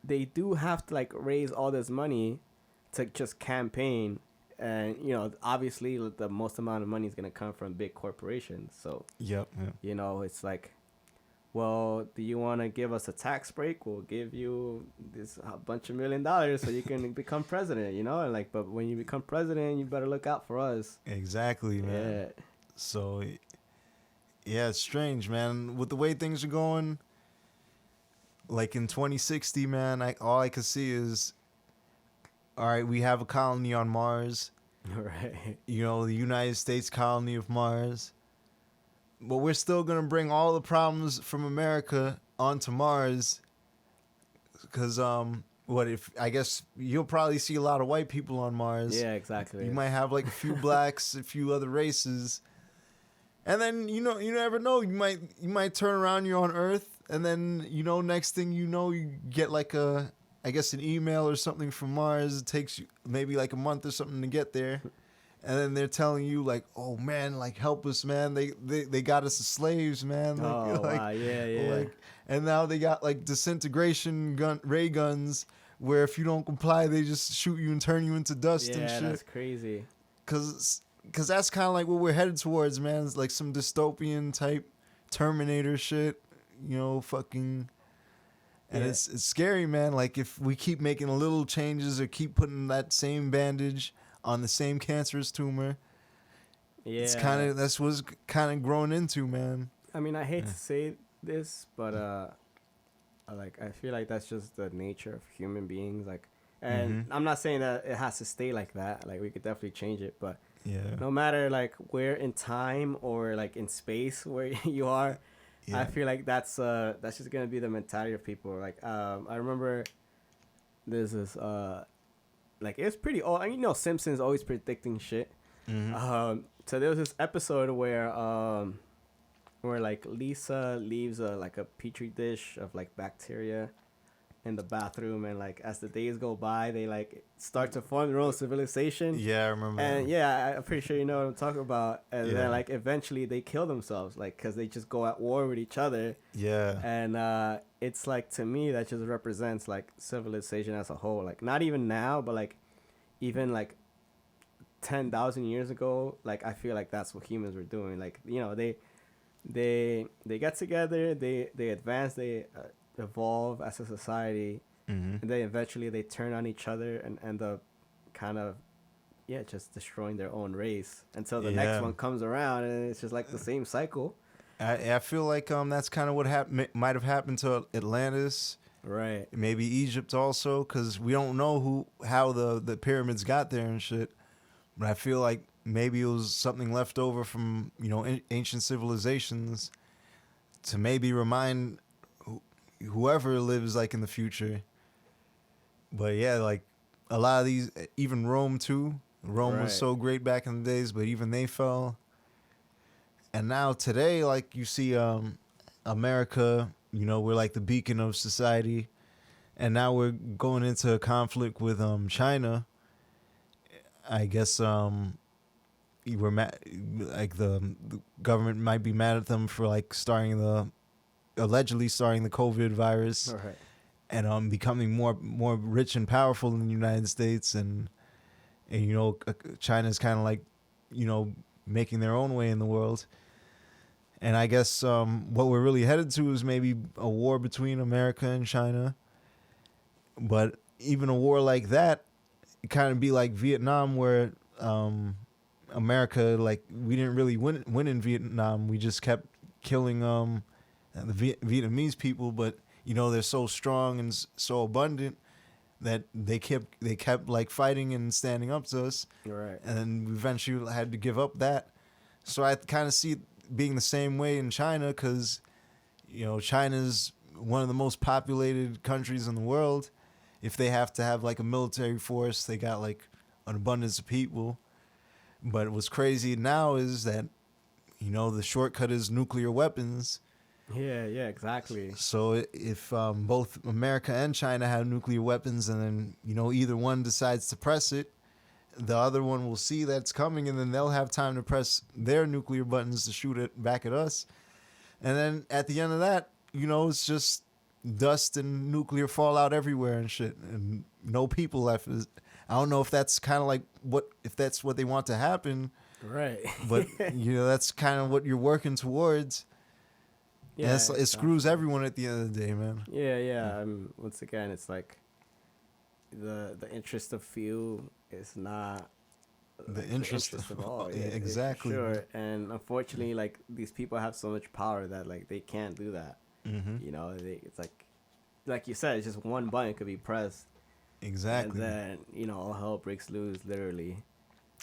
they do have to like raise all this money to just campaign, and you know, obviously the most amount of money is gonna come from big corporations. So Yep. you know, it's like, well, do you want to give us a tax break? We'll give you this a bunch of $1 million so you can become president. You know, and like, but when you become president, you better look out for us. Exactly, man. Yeah. So, yeah, it's strange, man. With the way things are going, like in 2060, man, all I could see is, all right, we have a colony on Mars. Right. You know, the United States colony of Mars. But we're still going to bring all the problems from America onto Mars. Because, I guess you'll probably see a lot of white people on Mars. Yeah, exactly. You might have like a few blacks, a few other races. And then, you know, you never know. You might turn around, you're on Earth, and then, you know, next thing you know, you get like an email or something from Mars. It takes you maybe like a month or something to get there. And then they're telling you like, oh man, like help us, man. They got us as slaves, man. Like, wow, yeah. Like, and now they got like disintegration ray guns where if you don't comply, they just shoot you and turn you into dust and shit. Yeah, that's crazy. Cause that's kind of like what we're headed towards, man. It's like some dystopian type Terminator shit, you know, fucking. And Yeah. it's scary, man. Like if we keep making little changes or keep putting that same bandage on the same cancerous tumor, Yeah. that's what's kind of grown into, man. I mean, I hate to say this, but I feel like that's just the nature of human beings. Like, and I'm not saying that it has to stay like that. Like, we could definitely change it, but Yeah. no matter like where in time or like in space where you are, Yeah. I feel like that's just gonna be the mentality of people. Like, I remember there's this like it's pretty old. I mean, you know, Simpsons always predicting shit. So there was this episode where like Lisa leaves like a petri dish of like bacteria in the bathroom, and like as the days go by, they like start to form their own civilization. Yeah, I remember. And yeah, I'm pretty sure you know what I'm talking about. And Yeah. then like eventually they kill themselves, like because they just go at war with each other. Yeah. And it's like, to me, that just represents like civilization as a whole. Like not even now, but like even like 10,000 years ago. Like I feel like that's what humans were doing. Like, you know, they get together, they advance, they evolve as a society, and then eventually they turn on each other and end up kind of just destroying their own race until the next one comes around, and it's just like the same cycle. I feel like that's kind of what might have happened to Atlantis, Right. maybe Egypt also, because we don't know how the pyramids got there and shit. But I feel like maybe it was something left over from, you know, ancient civilizations to maybe remind whoever lives like in the future. But yeah, like a lot of these, even Rome too. Rome was so great back in the days, but even they fell. And now today, like you see America, you know, we're like the beacon of society. and now we're going into a conflict with China. I guess we're like the government might be mad at them for like allegedly starting the COVID virus, Right. and becoming more rich and powerful than the United States, and you know, China's kind of like, you know, making their own way in the world. And I guess what we're really headed to is maybe a war between America and China. But even a war like that, it kind of be like Vietnam, where America, like, we didn't really win in Vietnam. We just kept killing the Vietnamese people. But you know, they're so strong and so abundant that they kept like fighting and standing up to us. Right. And then we eventually had to give up that. So I kind of see it being the same way in China, because, you know, China's one of the most populated countries in the world. If they have to have like a military force, they got like an abundance of people. But what's crazy now is that, you know, the shortcut is nuclear weapons. Yeah, exactly. So if both America and China have nuclear weapons, and then, you know, either one decides to press it, the other one will see that's coming, and then they'll have time to press their nuclear buttons to shoot it back at us. And then at the end of that, you know, it's just dust and nuclear fallout everywhere and shit, and no people left. I don't know if that's kind of like if that's what they want to happen. Right. But, you know, that's kind of what you're working towards. Yeah, and it screws everyone at the end of the day, man. Yeah. Once again, it's like the interest of few is not the interest of all. Yeah, exactly. Sure. And unfortunately, like, these people have so much power that like they can't do that. Mm-hmm. You know, it's like you said, it's just one button could be pressed. Exactly. And then, you know, all hell breaks loose, literally.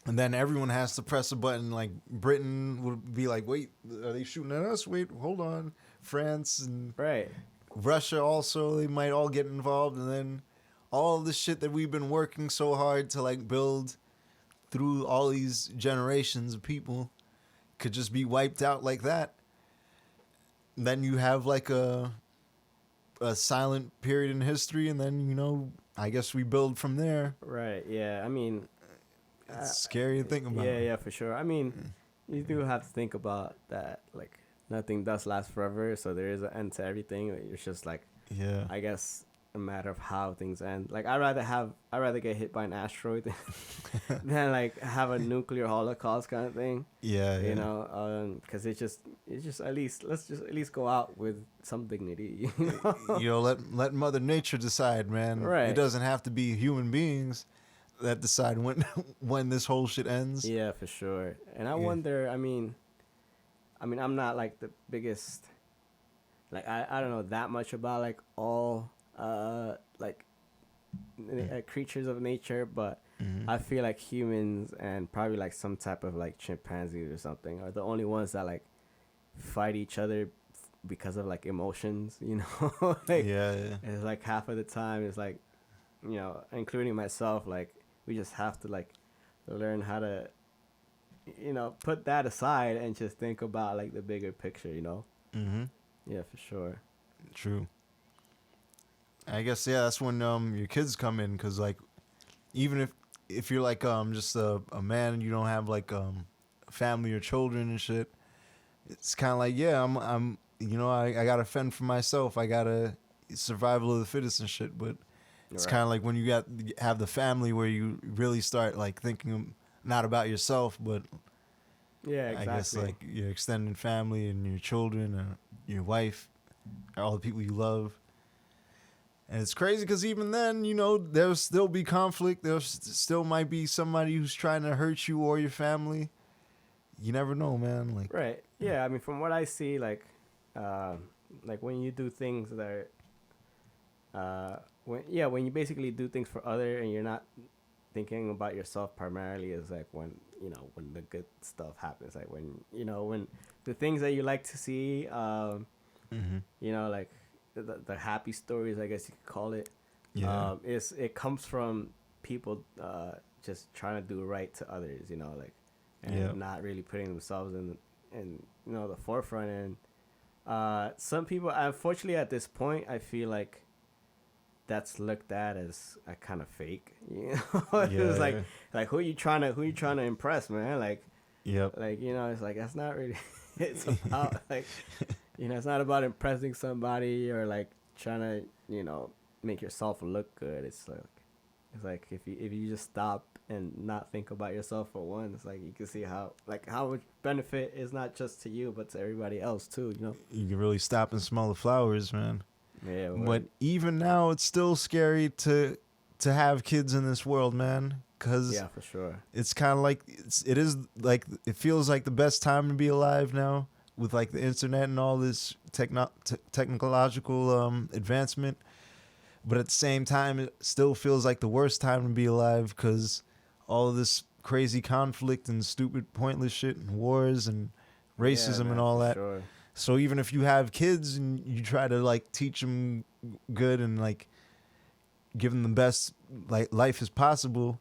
And then everyone has to press a button. Like, Britain would be like, wait, are they shooting at us? Wait, hold on. France and right. Russia also, they might all get involved. And then all the shit that we've been working so hard to like build through all these generations of people could just be wiped out like that. Then you have like a silent period in history, and then, you know, I guess we build from there. Right, yeah. I mean, it's scary to think about. Yeah, for sure. I mean, you do have to think about that, like, nothing does last forever, so there is an end to everything. It's just like, yeah, I guess a matter of how things end. Like, I'd rather get hit by an asteroid than like have a nuclear holocaust kind of thing. Yeah, you know, because it's just let's just at least go out with some dignity. You know, you know, let Mother Nature decide, man. Right. It doesn't have to be human beings that decide when this whole shit ends. Yeah, for sure. And I wonder. I mean, I'm not like the biggest. Like, I don't know that much about like all creatures of nature, but I feel like humans and probably like some type of like chimpanzees or something are the only ones that like fight each other because of like emotions, you know. Like, yeah. It's like half of the time it's like, you know, including myself, like we just have to like learn how to, you know, put that aside and just think about like the bigger picture, you know. Yeah, for sure. True. I guess, yeah, that's when your kids come in, because like, even if you're like just a man and you don't have like family or children and shit, it's kind of like, yeah, I'm you know, I gotta fend for myself. I gotta survival of the fittest and shit. But it's kind of like when you have the family where you really start like thinking not about yourself, but yeah, exactly. I guess like your extended family and your children and your wife, all the people you love. And it's crazy because even then, you know, there'll still be conflict. There still might be somebody who's trying to hurt you or your family. You never know, man. Like, right. Yeah, I mean, from what I see, like when you do things that are, when you basically do things for other and you're not thinking about yourself primarily, is like when, you know, when the good stuff happens. Like when, you know, when the things that you like to see, you know, like, the happy stories, I guess you could call it. Yeah. It comes from people just trying to do right to others, you know, like, and not really putting themselves in you know, the forefront. And some people, unfortunately, at this point, I feel like that's looked at as a kind of fake. You know, it's like who you trying to impress, man? Like, Yep. like, you know, it's like that's not really. It's about like, you know, it's not about impressing somebody or like trying to, you know, make yourself look good. It's like if you just stop and not think about yourself for once, like you can see how much benefit is not just to you but to everybody else too. You know, You can really stop and smell the flowers, man. yeah. But even now, it's still scary to have kids in this world, man. Cause yeah, for sure. it's kind of like it feels like the best time to be alive now with like the internet and all this technological advancement. But at the same time, it still feels like the worst time to be alive because all of this crazy conflict and stupid, pointless shit and wars and racism and all that. Sure. So even if you have kids and you try to like teach them good and like give them the best like life as possible,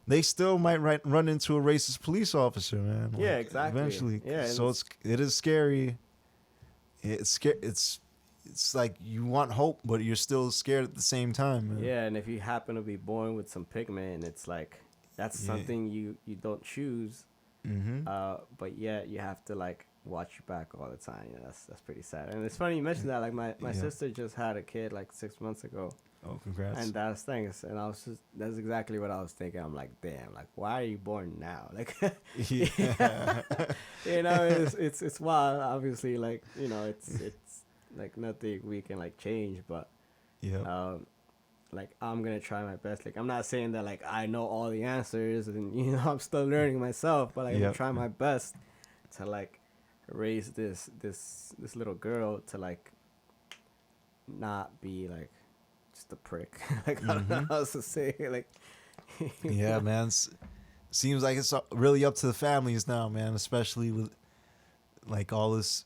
they still might run into a racist police officer, man. Like, Yeah, exactly. Eventually, yeah. So it is scary. It's like you want hope, but you're still scared at the same time, man. Yeah, and if you happen to be born with some pigment, it's like that's something you don't choose. Mm-hmm. But yeah, you have to like watch your back all the time. Yeah, that's pretty sad. And it's funny you mentioned that. Like my sister just had a kid like 6 months ago. Oh, congrats! And that's things. And that's exactly what I was thinking. I'm like, damn, like why are you born now? Like, Yeah. you know, it's wild. Obviously, like, you know, it's like nothing we can like change, but Yeah. like I'm gonna try my best. Like I'm not saying that like I know all the answers, and you know I'm still learning myself, but like, I'm gonna try my best to like raise this little girl to like not be like just a prick. Like I don't know how else to say it. Like Yeah, man. Seems like it's really up to the families now, man. Especially with like all this,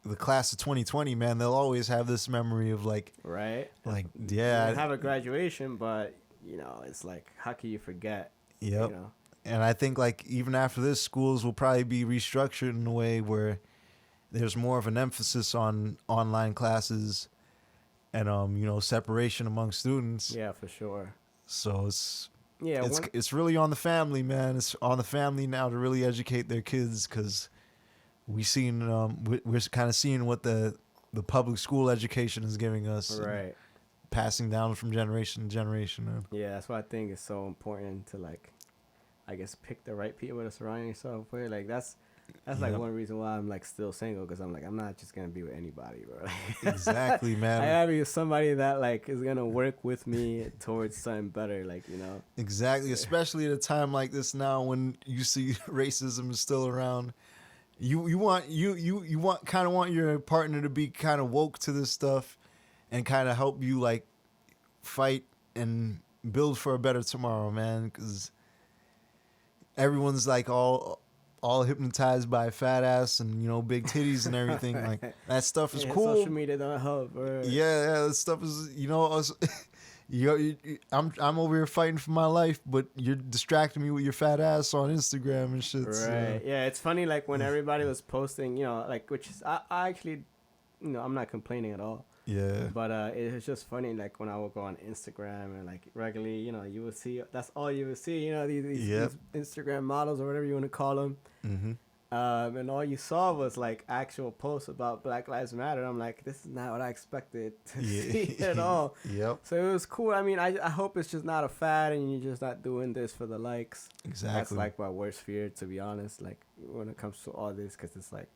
the class of 2020, man. They'll always have this memory of like, right, like you have a graduation, but you know it's like how can you forget? Yep. You know? And I think like even after this, schools will probably be restructured in a way where there's more of an emphasis on online classes and you know, separation among students. Yeah, for sure. So it's Yeah, it's really on the family, man. It's on the family now to really educate their kids because we're kind of seeing what the public school education is giving us, right, passing down from generation to generation. Man. Yeah, that's why I think it's so important to like, I guess, pick the right people to surround yourself with. Like that's like one reason why I'm like still single, because I'm like I'm not just gonna be with anybody, bro. Exactly, man. I have to be somebody that like is gonna work with me towards something better, like, you know. Exactly, especially at a time like this now when you see racism is still around. You want your partner to be kind of woke to this stuff and kind of help you like fight and build for a better tomorrow, man, because everyone's like all hypnotized by fat ass and, you know, big titties and everything. Like that stuff is cool. Social media don't help, bro. Yeah, that stuff is, you know, I'm over here fighting for my life, but you're distracting me with your fat ass on Instagram and shit. Right. So. Yeah, it's funny, like when everybody was posting, you know, like, which is I actually, you know, I'm not complaining at all. Yeah. But it was just funny, like when I would go on Instagram and like regularly, you know, you would see, that's all you would see, you know, these Instagram models or whatever you want to call them. Mm-hmm. And all you saw was like actual posts about Black Lives Matter. I'm like, this is not what I expected to see at all. Yep. So it was cool. I mean, I hope it's just not a fad and you're just not doing this for the likes. Exactly. That's like my worst fear, to be honest, like when it comes to all this, because it's like,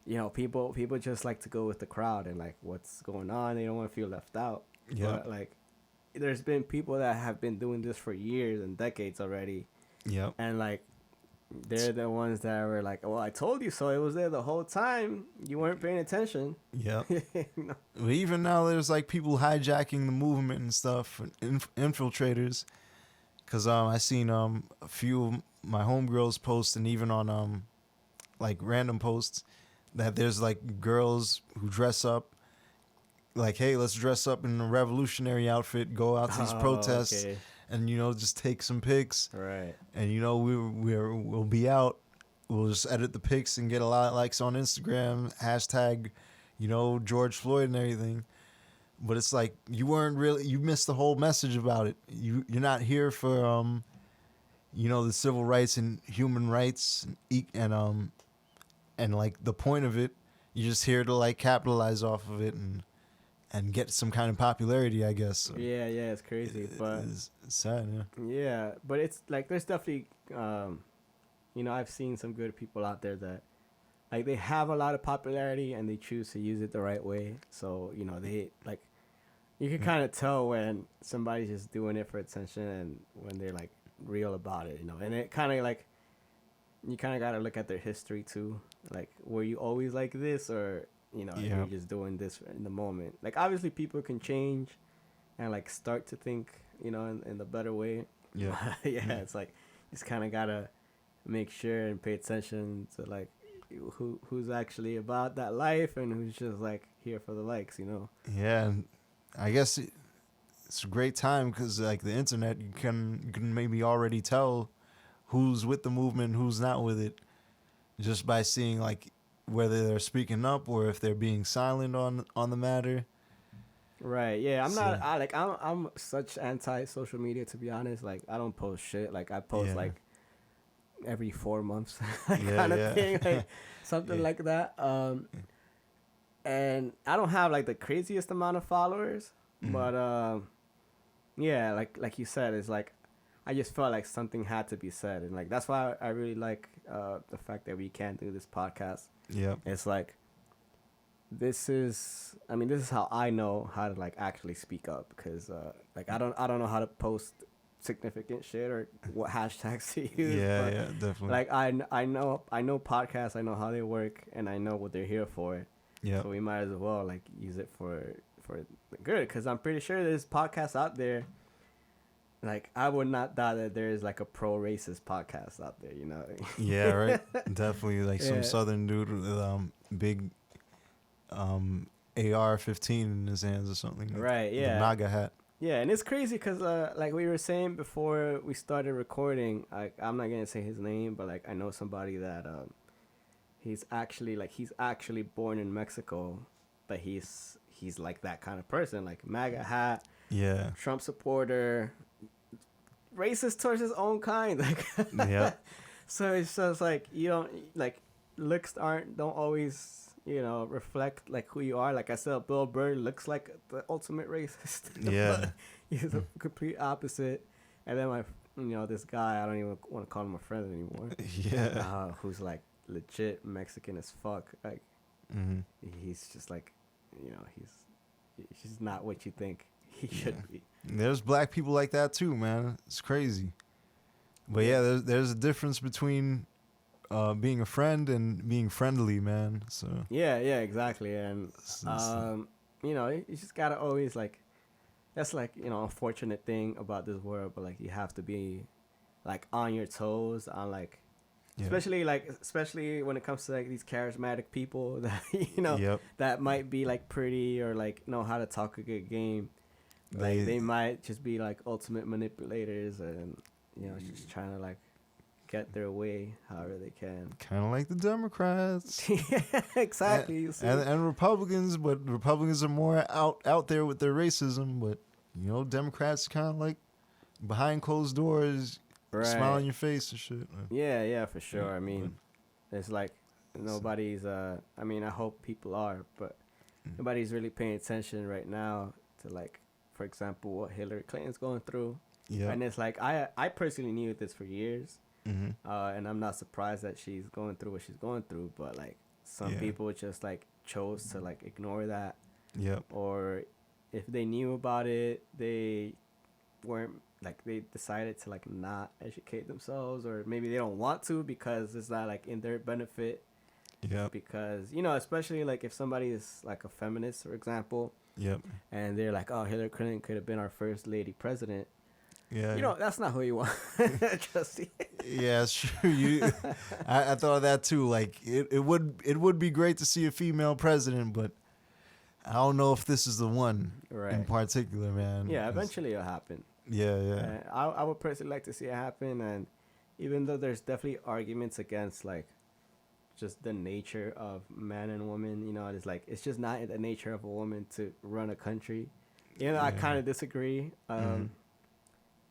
you know, people just like to go with the crowd and like what's going on. They don't want to feel left out. Yeah. But like, there's been people that have been doing this for years and decades already. Yep. And like, they're the ones that were like, well, I told you so. It was there the whole time. You weren't paying attention. Yep. No. But even now, there's like people hijacking the movement and stuff, infiltrators. Cause I seen a few of my homegirls post, and even on like random posts, that there's like girls who dress up, like, hey, let's dress up in a revolutionary outfit, go out to these protests, okay. and, you know, just take some pics. Right. And, you know, we'll be out. We'll just edit the pics and get a lot of likes on Instagram, hashtag, you know, George Floyd and everything. but it's like you missed the whole message about it. You're not here for the civil rights and human rights and like the point of it. You're just here to like capitalize off of it and get some kind of popularity, I guess. So yeah, it's crazy, but it's sad. yeah, but it's like there's definitely I've seen some good people out there that like they have a lot of popularity and they choose to use it the right way. So they like you can kind of tell when somebody's just doing it for attention and when they're like real about it, and it kind of like you kind of got to look at their history too. Like, were you always like this, or you're just doing this in the moment? Like, obviously people can change and like start to think in the better way. Yeah. It's like just kind of gotta make sure and pay attention to like who's actually about that life and who's just like here for the likes. Yeah, and I guess it's a great time because like the internet, you can maybe already tell who's with the movement, who's not with it, just by seeing like whether they're speaking up or if they're being silent on the matter. Right. Yeah. I'm such anti social media, to be honest. Like, I don't post shit. Like, I post like every 4 months kind of thing, like something like that. And I don't have like the craziest amount of followers, but like you said, it's like I just felt like something had to be said, and like that's why I really like the fact that we can do this podcast. Yeah, it's like this is how I know how to like actually speak up, because like I don't know how to post significant shit or what hashtags to use. Yeah, definitely. Like I know podcasts, I know how they work, and I know what they're here for. Yeah. So we might as well like use it for good, because I'm pretty sure there's podcasts out there. Like, I would not doubt that there is like a pro-racist podcast out there, Yeah, right. Definitely, like some southern dude with big AR-15 in his hands or something. Right. Yeah. The MAGA hat. Yeah, and it's crazy because like we were saying before we started recording, I'm not gonna say his name, but like I know somebody that he's actually born in Mexico, but he's like that kind of person, like MAGA hat. Yeah. Trump supporter, racist towards his own kind. Like, yeah. So it's just like looks don't always reflect like who you are. Like I said, Bill Burr looks like the ultimate racist. Yeah. He's a complete opposite. And then this guy, I don't even want to call him a friend anymore. Yeah. Who's like legit Mexican as fuck. Like, he's just like, he's just not what you think he should be. There's black people like that too, man. It's crazy. But yeah, there's a difference between being a friend and being friendly, man. So yeah, exactly. And you just gotta always like, that's like unfortunate thing about this world, but like you have to be like on your toes on like. Yeah. Especially when it comes to like these charismatic people that that might be like pretty or like know how to talk a good game. Like they might just be like ultimate manipulators and just trying to like get their way however they can. Kind of like the Democrats. Yeah, exactly. And Republicans, but Republicans are more out there with their racism. But Democrats kind of like behind closed doors. Right. Smile on your face and shit. Yeah, for sure. I mean, it's like nobody's. I hope people are, but nobody's really paying attention right now to like, for example, what Hillary Clinton's going through. Yeah. And it's like I personally knew this for years, and I'm not surprised that she's going through what she's going through. But like some people just like chose to like ignore that. Yep. Or if they knew about it, they weren't. Like they decided to like not educate themselves, or maybe they don't want to because it's not like in their benefit. Yeah. Because especially like if somebody is like a feminist, for example. Yep. And they're like, oh, Hillary Clinton could have been our first lady president. Yeah. That's not who you want. Trust me. Yeah, it's true. I thought of that too. Like it would be great to see a female president, but I don't know if this is the one in particular, man. Yeah, eventually it'll happen. Yeah. I would personally like to see it happen, and even though there's definitely arguments against like just the nature of man and woman. You know, it's like it's just not in the nature of a woman to run a country. You know, I kind of disagree. And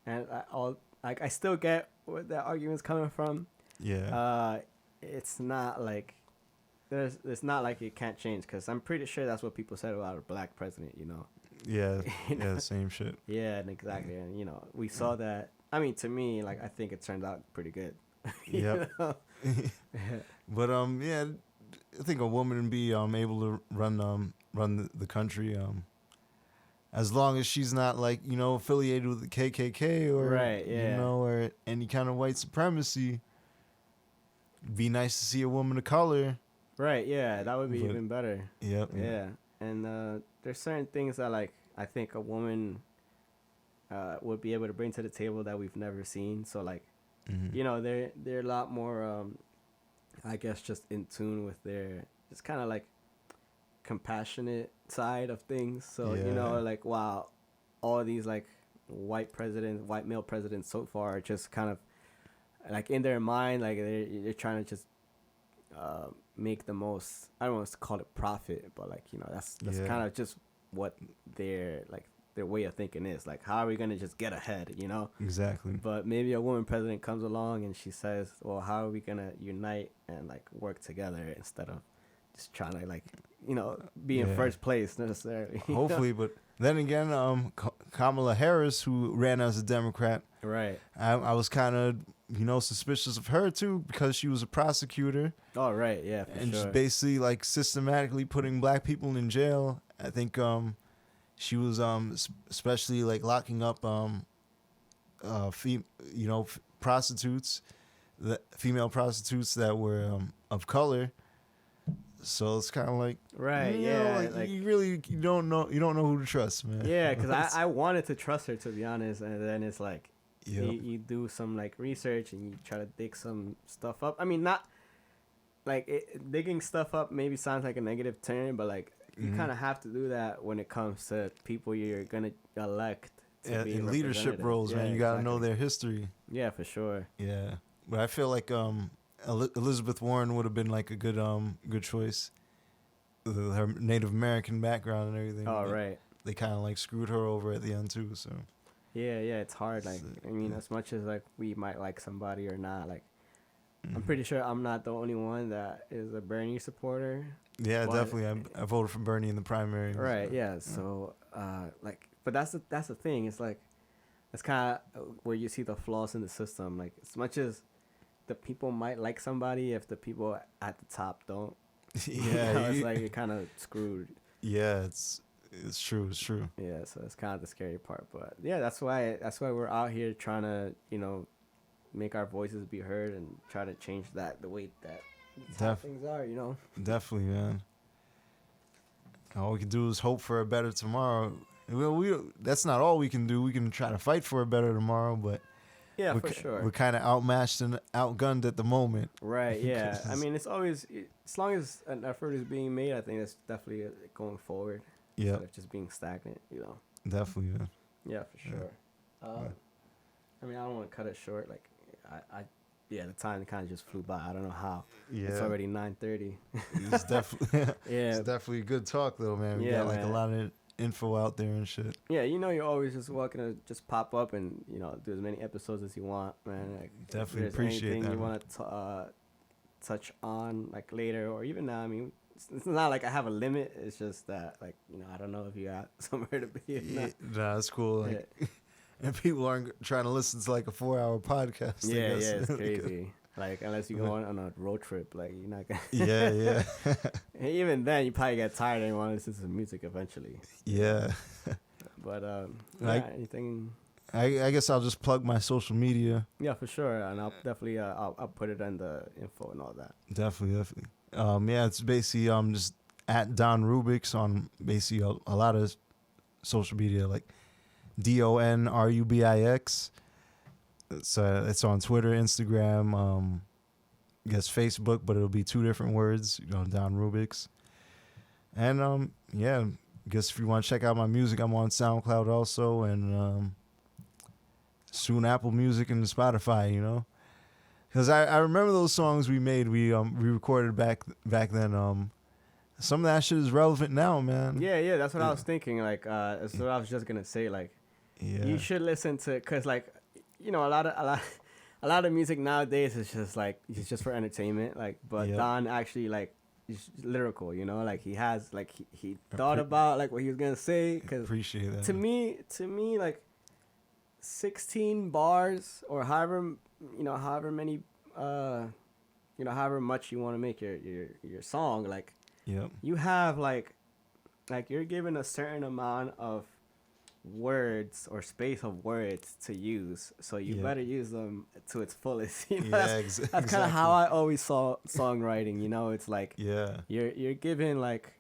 I still get where that argument's coming from. Yeah. It's not like it's not like it can't change, because I'm pretty sure that's what people said about a black president. You know. Yeah. You know? Yeah. Same shit. Yeah, and exactly, and you know, we saw that. I mean, to me, like, I think it turned out pretty good. Yep. But yeah, I think a woman would be able to run the country as long as she's not, like, you know, affiliated with the KKK or right, yeah, you know, or any kind of white supremacy. It'd be nice to see a woman of color. Right, yeah, that would be even better. Yep. Yeah, and there's certain things that, like, I think a woman would be able to bring to the table that we've never seen. So, like, you know, they're a lot more, I guess, just in tune with their just kind of like compassionate side of things. So, you know, like, wow, all these like white male presidents so far are just kind of like in their mind, like they're trying to just make the most, I don't want to call it profit, but, like, you know, that's kind of just what their way of thinking is. Like, how are we going to just get ahead, you know? Exactly. But maybe a woman president comes along and she says, well, how are we going to unite and, like, work together instead of just trying to, like, you know, be in first place necessarily. Hopefully, but then again, Kamala Harris, who ran as a Democrat, right? I was kind of, you know, suspicious of her too, because she was a prosecutor. Oh, right, yeah, and just basically, like, systematically putting black people in jail. I think she was especially, like, locking up prostitutes, female prostitutes that were of color. So it's kind of like, right, you know, like, you don't know who to trust, man. Yeah, because I wanted to trust her, to be honest, and then it's like, you do some, like, research and you try to dig some stuff up. I mean, not like digging stuff up maybe sounds like a negative term, but, like, you kind of have to do that when it comes to people you're gonna elect to be in leadership roles, man. You gotta know their history. Yeah, for sure. Yeah, but I feel like Elizabeth Warren would have been, like, a good choice. Her Native American background and everything. Oh, right. They kind of, like, screwed her over at the end too. So. Yeah, it's hard. Like, I mean, as much as, like, we might like somebody or not, like, I'm pretty sure I'm not the only one that is a Bernie supporter. Yeah, definitely. I voted for Bernie in the primary. Right. Yeah. So, like, but that's the thing. It's like, it's kind of where you see the flaws in the system. Like, as much as the people might like somebody, if the people at the top don't, yeah, it's like you're kind of screwed. Yeah, it's true. It's true. Yeah. So it's kind of the scary part. But yeah, that's why we're out here trying to, you know, make our voices be heard and try to change the way that how things are, you know. Definitely, man. All we can do is hope for a better tomorrow. Well, that's not all we can do. We can try to fight for a better tomorrow, but yeah, for sure, we're kind of outmatched and outgunned at the moment. Right? Yeah. I mean, it's always, as long as an effort is being made, I think that's definitely going forward. Yeah. Instead of just being stagnant, you know. Definitely, man. Yeah, for sure. I mean, I don't want to cut it short. Like, the time kind of just flew by. I don't know how. Yeah. It's already 9:30. It's definitely it's definitely a good talk though, man. We got, like, a lot of info out there and shit. Yeah, you know, you're always just welcome to just pop up and, you know, do as many episodes as you want, man. Like, definitely appreciate anything that. You want to touch on, like, later or even now. I mean, it's not like I have a limit. It's just that, like, you know, I don't know if you got somewhere to be. Nah, that's cool. Like, and people aren't trying to listen to, like, a 4-hour podcast. Yeah, it's crazy. Like, unless you go on a road trip, like, you're not gonna. Yeah. And even then, you probably get tired and want to listen to some music eventually. Yeah. But anything. I guess I'll just plug my social media. Yeah, for sure, and I'll definitely I'll put it in the info and all that. Definitely. Yeah, it's basically just at Don Rubix on basically a lot of social media, like DonRubix. It's on Twitter, Instagram, I guess Facebook, but it'll be 2 different words, you know, Don Rubix. And yeah, I guess if you want to check out my music, I'm on SoundCloud also, and soon Apple Music and Spotify, you know. Because I remember those songs we made. We recorded back then. Some of that shit is relevant now, man. Yeah. That's what I was thinking. Like, that's what I was just gonna say. Like, you should listen to, cause like, a lot of music nowadays is just like it's just for entertainment. Like, but Don actually like is lyrical. Like he has like he thought about like what he was gonna say. Cause appreciate that. To me, like 16 bars or however many however much you want to make your song, like you have like you're given a certain amount of words or space of words to use, so you better use them to its fullest. That's kind of how I always saw songwriting. It's like you're given like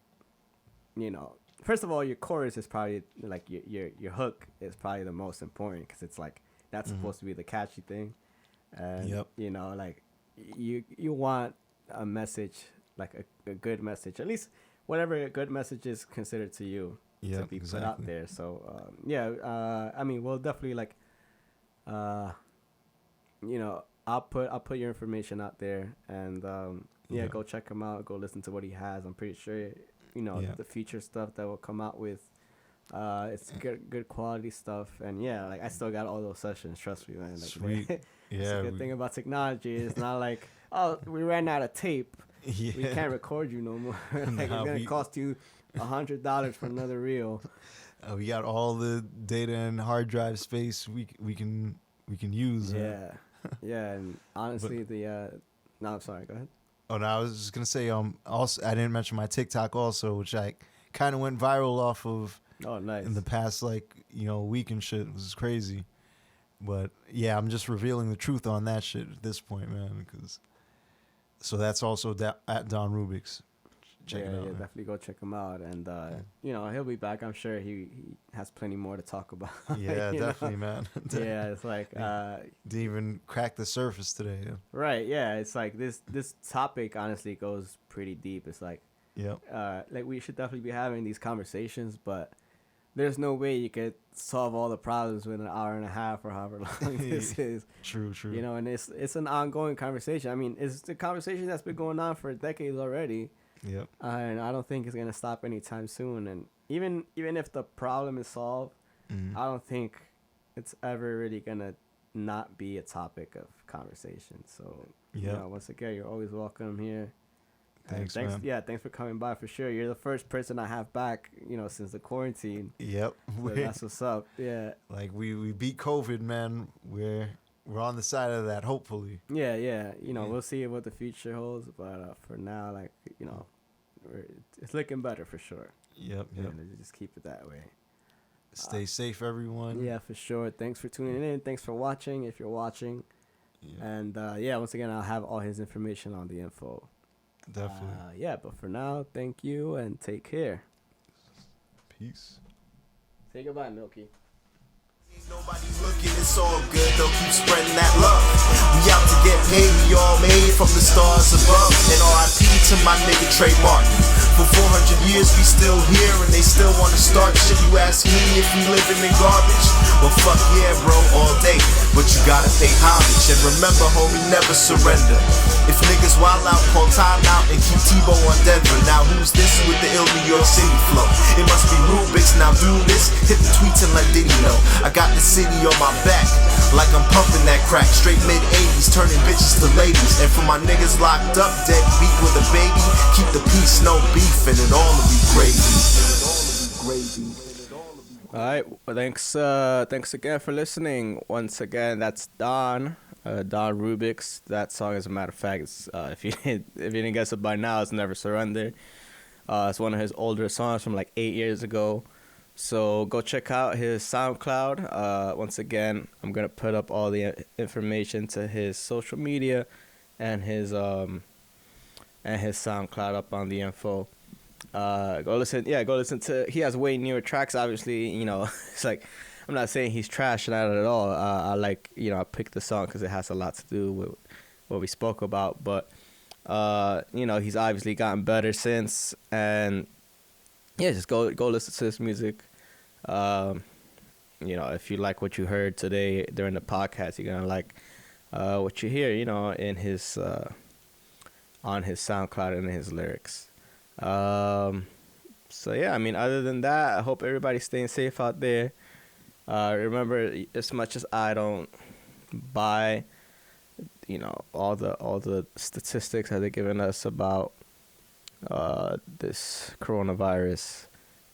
first of all, your chorus is probably like your hook is probably the most important, because it's like that's supposed to be the catchy thing, and like you want a message, like a good message, at least whatever a good message is considered to you, to be put out there. So I mean, we'll definitely like I'll put your information out there, and go check him out, go listen to what he has. I'm pretty sure the future stuff that will come out with it's good quality stuff. And like I still got all those sessions, trust me, man. Like, sweet. It's a good thing about technology. It's not like, oh, we ran out of tape, we can't record you no more. Like, it's gonna cost you $100 for another reel. We got all the data and hard drive space we can use. And honestly, no, I'm sorry, go ahead. Oh no, I was just gonna say also I didn't mention my TikTok also, which I kind of went viral off of. Oh, nice. In the past week and shit. It was crazy, but yeah, I'm just revealing the truth on that shit at this point, man. So that's also at Don Rubix. Check it out. Yeah, definitely go check him out, and he'll be back. I'm sure he has plenty more to talk about. Yeah, definitely, man. Yeah, it's like didn't even crack the surface today. Yeah. Right. Yeah, it's like this topic honestly goes pretty deep. It's like like we should definitely be having these conversations, but there's no way you could solve all the problems within an hour and a half or however long this is. True. And it's an ongoing conversation. I mean, it's the conversation that's been going on for decades already. Yep. And I don't think it's gonna stop anytime soon. And even if the problem is solved, I don't think it's ever really gonna not be a topic of conversation. So once again, you're always welcome here. Thanks, man. Yeah, thanks for coming by for sure. You're the first person I have back, since the quarantine. Yep. So that's what's up. Yeah. Like we beat COVID, man. We're on the side of that, hopefully. Yeah. We'll see what the future holds, but for now, like, it's looking better for sure. Yep. Just keep it that way. Stay safe, everyone. Yeah, for sure. Thanks for tuning in. Thanks for watching, if you're watching. Yeah. And once again, I'll have all his information on the info. Definitely. But for now, thank you and take care. Peace. Say goodbye, Milky. Nobody looking, it's all good, they'll keep spreading that love. We out to get paid, we all made from the stars above. And RIP to my nigga Trey Martin. For 400 years we still here and they still wanna start shit. You ask me if we living in garbage? Well fuck yeah bro, all day. But you gotta pay homage. And remember homie, never surrender. If niggas wild out, call time out and keep Tebow on Denver. Now who's this with the ill New York City flow? It must be Rubix, now do this. Hit the tweets and let Diddy know. I got the city on my back, like I'm pumping that crack. Straight mid-80s, turning bitches to ladies. And for my niggas locked up, dead beat with a baby, keep the peace, no beef, and it all will be gravy. Alright, well, thanks again for listening. Once again, that's Don Rubix. That song, as a matter of fact, is, if you didn't guess it by now, it's Never Surrender. It's one of his older songs from like 8 years ago. So go check out his SoundCloud. Once again, I'm gonna put up all the information to his social media and his SoundCloud up on the info. Go listen to. He has way newer tracks. Obviously, it's like I'm not saying he's trash at it at all. I picked the song because it has a lot to do with what we spoke about. But he's obviously gotten better since, and yeah, just go listen to his music. If you like what you heard today during the podcast, you're gonna like what you hear, in his on his SoundCloud and in his lyrics. So yeah, I mean, other than that, I hope everybody's staying safe out there. Remember, as much as I don't buy, all the statistics that they're giving us about this coronavirus,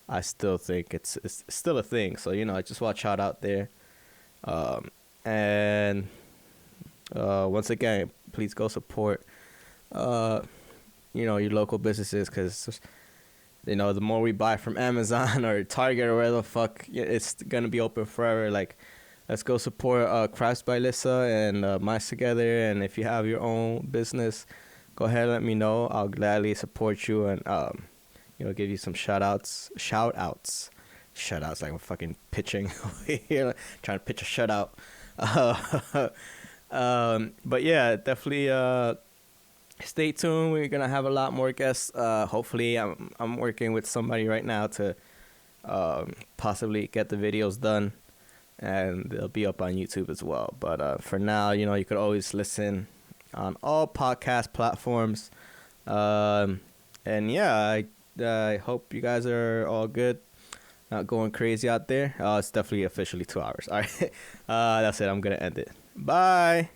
I still think it's still a thing. So just watch out there. And once again, please go support your local businesses, because the more we buy from Amazon or Target or wherever the fuck, it's gonna be open forever. Like, let's go support Crafts by Lissa and Mice Together. And if you have your own business, go ahead and let me know. I'll gladly support you and give you some shout outs like I'm fucking pitching over here, trying to pitch a shutout. But yeah, definitely stay tuned. We're gonna have a lot more guests. Hopefully, I'm working with somebody right now to possibly get the videos done, and they'll be up on YouTube as well. But for now, you could always listen on all podcast platforms. And yeah, I hope you guys are all good, not going crazy out there. It's definitely officially 2 hours. All right, that's it. I'm gonna end it. Bye.